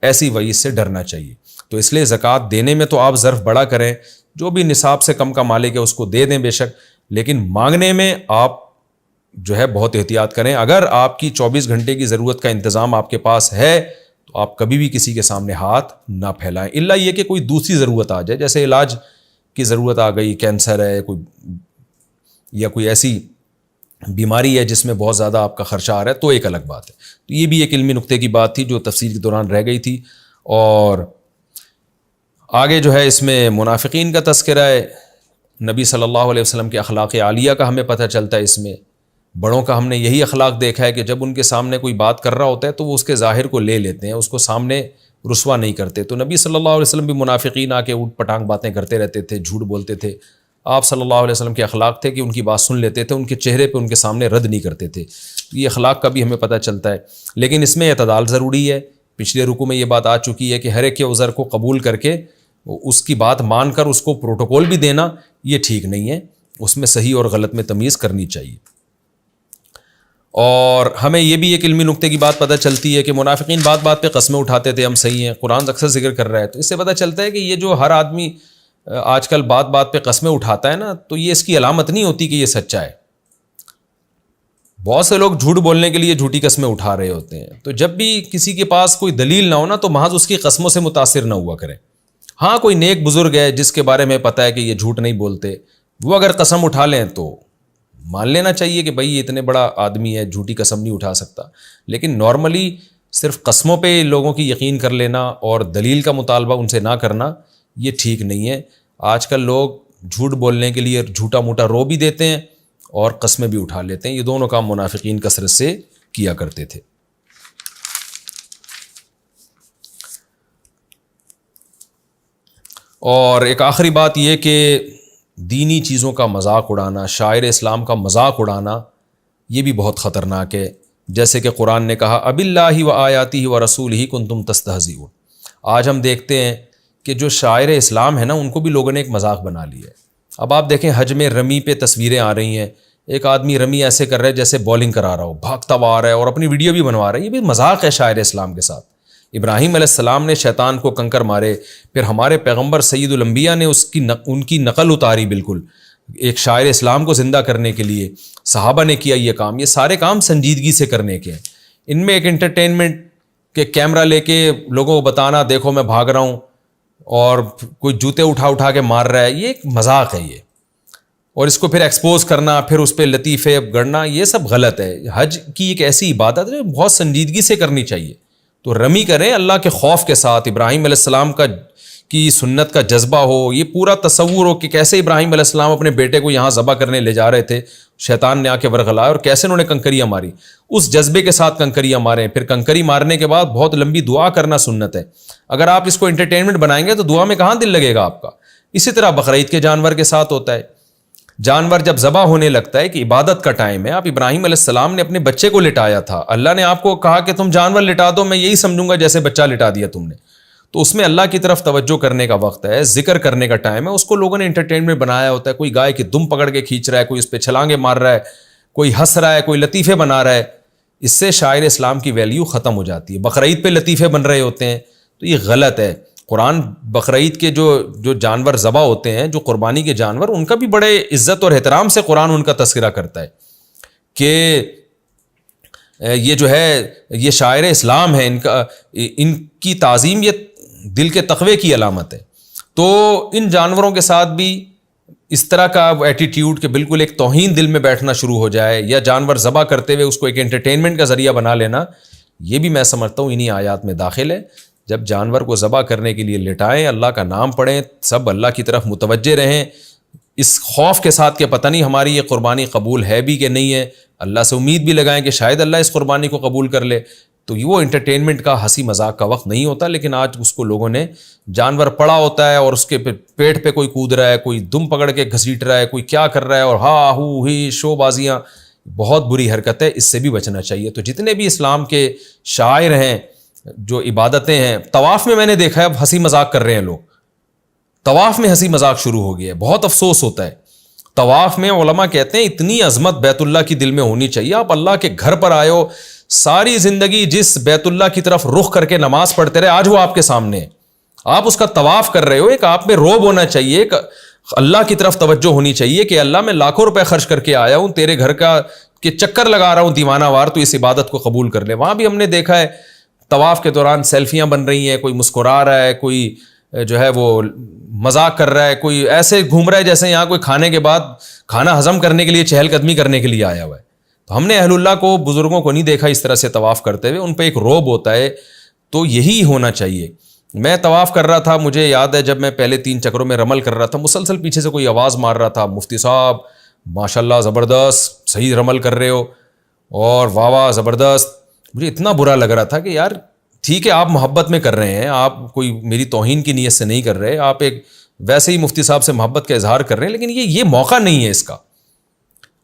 ایسی وعید سے ڈرنا چاہیے۔ تو اس لیے زکوٰۃ دینے میں تو آپ ظرف بڑا کریں، جو بھی نصاب سے کم کا مالک ہے اس کو دے دیں بے شک، لیکن مانگنے میں آپ جو ہے بہت احتیاط کریں۔ اگر آپ کی 24 گھنٹے کی ضرورت کا انتظام آپ کے پاس ہے تو آپ کبھی بھی کسی کے سامنے ہاتھ نہ پھیلائیں، الا یہ کہ کوئی دوسری ضرورت آ جائے، جیسے علاج کی ضرورت آ گئی، کینسر ہے کوئی، یا کوئی ایسی بیماری ہے جس میں بہت زیادہ آپ کا خرچہ آ رہا ہے، تو ایک الگ بات ہے۔ تو یہ بھی ایک علمی نقطے کی بات تھی جو تفسیر کے دوران رہ گئی تھی۔ اور آگے جو ہے اس میں منافقین کا تذکرہ ہے، نبی صلی اللہ علیہ وسلم کے اخلاق عالیہ کا ہمیں پتہ چلتا ہے۔ اس میں بڑوں کا ہم نے یہی اخلاق دیکھا ہے کہ جب ان کے سامنے کوئی بات کر رہا ہوتا ہے تو وہ اس کے ظاہر کو لے لیتے ہیں، اس کو سامنے رسوا نہیں کرتے۔ تو نبی صلی اللہ علیہ وسلم بھی منافقین آ کے اوٹ پٹانگ باتیں کرتے رہتے تھے، جھوٹ بولتے تھے، آپ صلی اللہ علیہ وسلم کے اخلاق تھے کہ ان کی بات سن لیتے تھے، ان کے چہرے پہ ان کے سامنے رد نہیں کرتے تھے۔ یہ اخلاق کا بھی ہمیں پتہ چلتا ہے، لیکن اس میں اعتدال ضروری ہے۔ پچھلے رکوع میں یہ بات آ چکی ہے کہ ہر ایک کے عذر کو قبول کر کے اس کی بات مان کر اس کو پروٹوکول بھی دینا یہ ٹھیک نہیں ہے، اس میں صحیح اور غلط میں تمیز کرنی چاہیے۔ اور ہمیں یہ بھی ایک علمی نقطے کی بات پتہ چلتی ہے کہ منافقین بات بات پہ قسمیں اٹھاتے تھے، ہم صحیح ہیں، قرآن اکثر ذکر کر رہا ہے، تو اس سے پتہ چلتا ہے کہ یہ جو ہر آدمی آج کل بات بات پہ قسمیں اٹھاتا ہے نا، تو یہ اس کی علامت نہیں ہوتی کہ یہ سچا ہے۔ بہت سے لوگ جھوٹ بولنے کے لیے جھوٹی قسمیں اٹھا رہے ہوتے ہیں، تو جب بھی کسی کے پاس کوئی دلیل نہ ہو نا تو محض اس کی قسموں سے متاثر نہ ہوا کریں۔ ہاں کوئی نیک بزرگ ہے جس کے بارے میں پتہ ہے کہ یہ جھوٹ نہیں بولتے، وہ اگر قسم اٹھا لیں تو مان لینا چاہیے کہ بھائی یہ اتنے بڑا آدمی ہے، جھوٹی قسم نہیں اٹھا سکتا۔ لیکن نارملی صرف قسموں پہ لوگوں کی یقین کر لینا اور دلیل کا مطالبہ ان سے نہ کرنا یہ ٹھیک نہیں ہے۔ آج کل لوگ جھوٹ بولنے کے لیے جھوٹا موٹا رو بھی دیتے ہیں اور قسمیں بھی اٹھا لیتے ہیں، یہ دونوں کام منافقین کثرت سے کیا کرتے تھے۔ اور ایک آخری بات یہ کہ دینی چیزوں کا مذاق اڑانا، شاعر اسلام کا مذاق اڑانا یہ بھی بہت خطرناک ہے، جیسے کہ قرآن نے کہا اب اللہ و آیاتہ و رسولہ کنتم تستہزئون۔ آج ہم دیکھتے ہیں کہ جو شاعر اسلام ہے نا ان کو بھی لوگوں نے ایک مذاق بنا لیا ہے۔ اب آپ دیکھیں حج میں رمی پہ تصویریں آ رہی ہیں، ایک آدمی رمی ایسے کر رہا ہے جیسے بولنگ کرا رہا ہو، بھاگتا ہوا آ رہا ہے اور اپنی ویڈیو بھی بنوا رہا ہے، یہ بھی مذاق ہے شاعر اسلام کے ساتھ۔ ابراہیم علیہ السلام نے شیطان کو کنکر مارے، پھر ہمارے پیغمبر سید الانبیاء نے ان کی نقل اتاری، بالکل ایک شاعر اسلام کو زندہ کرنے کے لیے صحابہ نے کیا یہ کام۔ یہ سارے کام سنجیدگی سے کرنے کے ہیں، ان میں ایک انٹرٹینمنٹ کے کیمرہ لے کے لوگوں کو بتانا دیکھو میں بھاگ رہا ہوں اور کوئی جوتے اٹھا کے مار رہا ہے، یہ ایک مذاق ہے یہ، اور اس کو پھر ایکسپوز کرنا، پھر اس پہ لطیفے گڑنا، یہ سب غلط ہے۔ حج کی ایک ایسی عبادت ہے بہت سنجیدگی سے کرنی چاہیے، تو رمی کریں اللہ کے خوف کے ساتھ، ابراہیم علیہ السلام کی سنت کا جذبہ ہو، یہ پورا تصور ہو کہ کیسے ابراہیم علیہ السلام اپنے بیٹے کو یہاں ذبح کرنے لے جا رہے تھے، شیطان نے آ کے ورغلایا اور کیسے انہوں نے کنکریاں ماری، اس جذبے کے ساتھ کنکریاں ماریں۔ پھر کنکری مارنے کے بعد بہت لمبی دعا کرنا سنت ہے۔ اگر آپ اس کو انٹرٹینمنٹ بنائیں گے تو دعا میں کہاں دل لگے گا آپ کا۔ اسی طرح بقرعید کے جانور کے ساتھ ہوتا ہے جانور جب ذبح ہونے لگتا ہے کہ عبادت کا ٹائم ہے، آپ ابراہیم علیہ السلام نے اپنے بچے کو لٹایا تھا، اللہ نے آپ کو کہا کہ تم جانور لٹا دو، میں یہی سمجھوں گا جیسے بچہ لٹا دیا تم نے. تو اس میں اللہ کی طرف توجہ کرنے کا وقت ہے، ذکر کرنے کا ٹائم ہے. اس کو لوگوں نے انٹرٹینمنٹ بنایا ہوتا ہے، کوئی گائے کی دم پکڑ کے کھینچ رہا ہے، کوئی اس پہ چھلانگے مار رہا ہے، کوئی ہنس رہا ہے، کوئی لطیفے بنا رہا ہے. اس سے شاعر اسلام کی ویلیو ختم ہو جاتی ہے. بقرعید پہ لطیفے بن رہے ہوتے ہیں تو یہ غلط ہے. قرآن بقرعید کے جو جانور ذبح ہوتے ہیں، جو قربانی کے جانور، ان کا بھی بڑے عزت اور احترام سے قرآن ان کا تذکرہ کرتا ہے کہ یہ جو ہے یہ شاعر اسلام ہے، ان کی تعظیم یہ دل کے تقوی کی علامت ہے. تو ان جانوروں کے ساتھ بھی اس طرح کا ایٹیٹیوڈ کہ بالکل ایک توہین دل میں بیٹھنا شروع ہو جائے، یا جانور ذبح کرتے ہوئے اس کو ایک انٹرٹینمنٹ کا ذریعہ بنا لینا، یہ بھی میں سمجھتا ہوں انہی آیات میں داخل ہے. جب جانور کو ذبح کرنے کے لیے لٹائیں، اللہ کا نام پڑھیں، سب اللہ کی طرف متوجہ رہیں، اس خوف کے ساتھ کہ پتہ نہیں ہماری یہ قربانی قبول ہے بھی کہ نہیں ہے، اللہ سے امید بھی لگائیں کہ شاید اللہ اس قربانی کو قبول کر لے. تو وہ انٹرٹینمنٹ کا ہنسی مذاق کا وقت نہیں ہوتا. لیکن آج اس کو لوگوں نے جانور پڑا ہوتا ہے اور اس کے پیٹ پہ کوئی کود رہا ہے، کوئی دم پکڑ کے گھسیٹ رہا ہے، کوئی کیا کر رہا ہے، اور ہا ہو ہی شو بازیاں، بہت بری حرکت ہے. اس سے بھی بچنا چاہیے. تو جتنے بھی اسلام کے شاعر ہیں، جو عبادتیں ہیں، طواف میں میں نے دیکھا ہے اب ہنسی مذاق کر رہے ہیں لوگ. طواف میں ہنسی مذاق شروع ہو گیا ہے. بہت افسوس ہوتا ہے. طواف میں علماء کہتے ہیں اتنی عظمت بیت اللہ کی دل میں ہونی چاہیے. آپ اللہ کے گھر پر آئے ہو، ساری زندگی جس بیت اللہ کی طرف رخ کر کے نماز پڑھتے رہے، آج وہ آپ کے سامنے ہے، آپ اس کا طواف کر رہے ہو. ایک آپ میں روب ہونا چاہیے، ایک اللہ کی طرف توجہ ہونی چاہیے کہ اللہ میں لاکھوں روپے خرچ کر کے آیا ہوں، تیرے گھر کا کہ چکر لگا رہا ہوں دیوانہ وار، تو اس عبادت کو قبول کر لے. وہاں بھی ہم نے دیکھا ہے طواف کے دوران سیلفیاں بن رہی ہیں، کوئی مسکرا رہا ہے، کوئی جو ہے وہ مذاق کر رہا ہے، کوئی ایسے گھوم رہا ہے جیسے یہاں کوئی کھانے کے بعد کھانا ہضم کرنے کے لیے چہل قدمی کرنے کے لیے آیا ہوا ہے. تو ہم نے اہل اللہ کو، بزرگوں کو نہیں دیکھا اس طرح سے طواف کرتے ہوئے. ان پہ ایک روب ہوتا ہے. تو یہی ہونا چاہیے. میں طواف کر رہا تھا، مجھے یاد ہے جب میں پہلے 3 چکروں میں رمل کر رہا تھا، مسلسل پیچھے سے کوئی آواز مار رہا تھا، مفتی صاحب ماشاءاللہ زبردست، صحیح رمل کر رہے ہو، اور واہ واہ زبردست. مجھے اتنا برا لگ رہا تھا کہ یار ٹھیک ہے آپ محبت میں کر رہے ہیں، آپ کوئی میری توہین کی نیت سے نہیں کر رہے، آپ ایک ویسے ہی مفتی صاحب سے محبت کا اظہار کر رہے ہیں، لیکن یہ موقع نہیں ہے اس کا.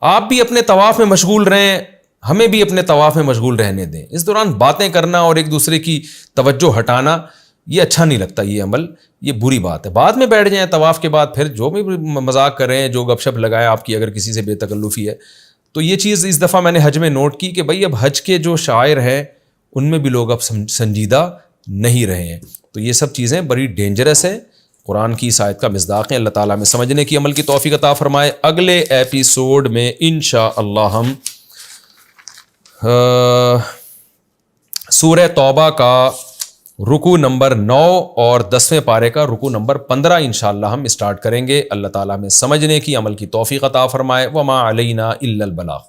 آپ بھی اپنے طواف میں مشغول رہیں، ہمیں بھی اپنے طواف میں مشغول رہنے دیں. اس دوران باتیں کرنا اور ایک دوسرے کی توجہ ہٹانا یہ اچھا نہیں لگتا. یہ عمل یہ بری بات ہے. بعد میں بیٹھ جائیں طواف کے بعد، پھر جو بھی مذاق کریں، جو گپ شپ لگائیں آپ کی، اگر کسی سے بے تکلفی ہے. تو یہ چیز اس دفعہ میں نے حج میں نوٹ کی کہ بھائی اب حج کے جو شاعر ہیں ان میں بھی لوگ اب سنجیدہ نہیں رہے ہیں. تو یہ سب چیزیں بڑی ڈینجرس ہیں. قرآن کی اس آیت کا مصداق ہے. اللہ تعالیٰ میں سمجھنے کی، عمل کی توفیق عطا فرمائے. اگلے ایپیسوڈ میں انشاءاللہ ہم سورہ توبہ کا رکوع نمبر 9 اور 10ویں پارے کا رکوع نمبر 15 انشاءاللہ ہم اسٹارٹ کریں گے. اللہ تعالیٰ میں سمجھنے کی، عمل کی توفیق عطا فرمائے. وما علینا الا البلاغ.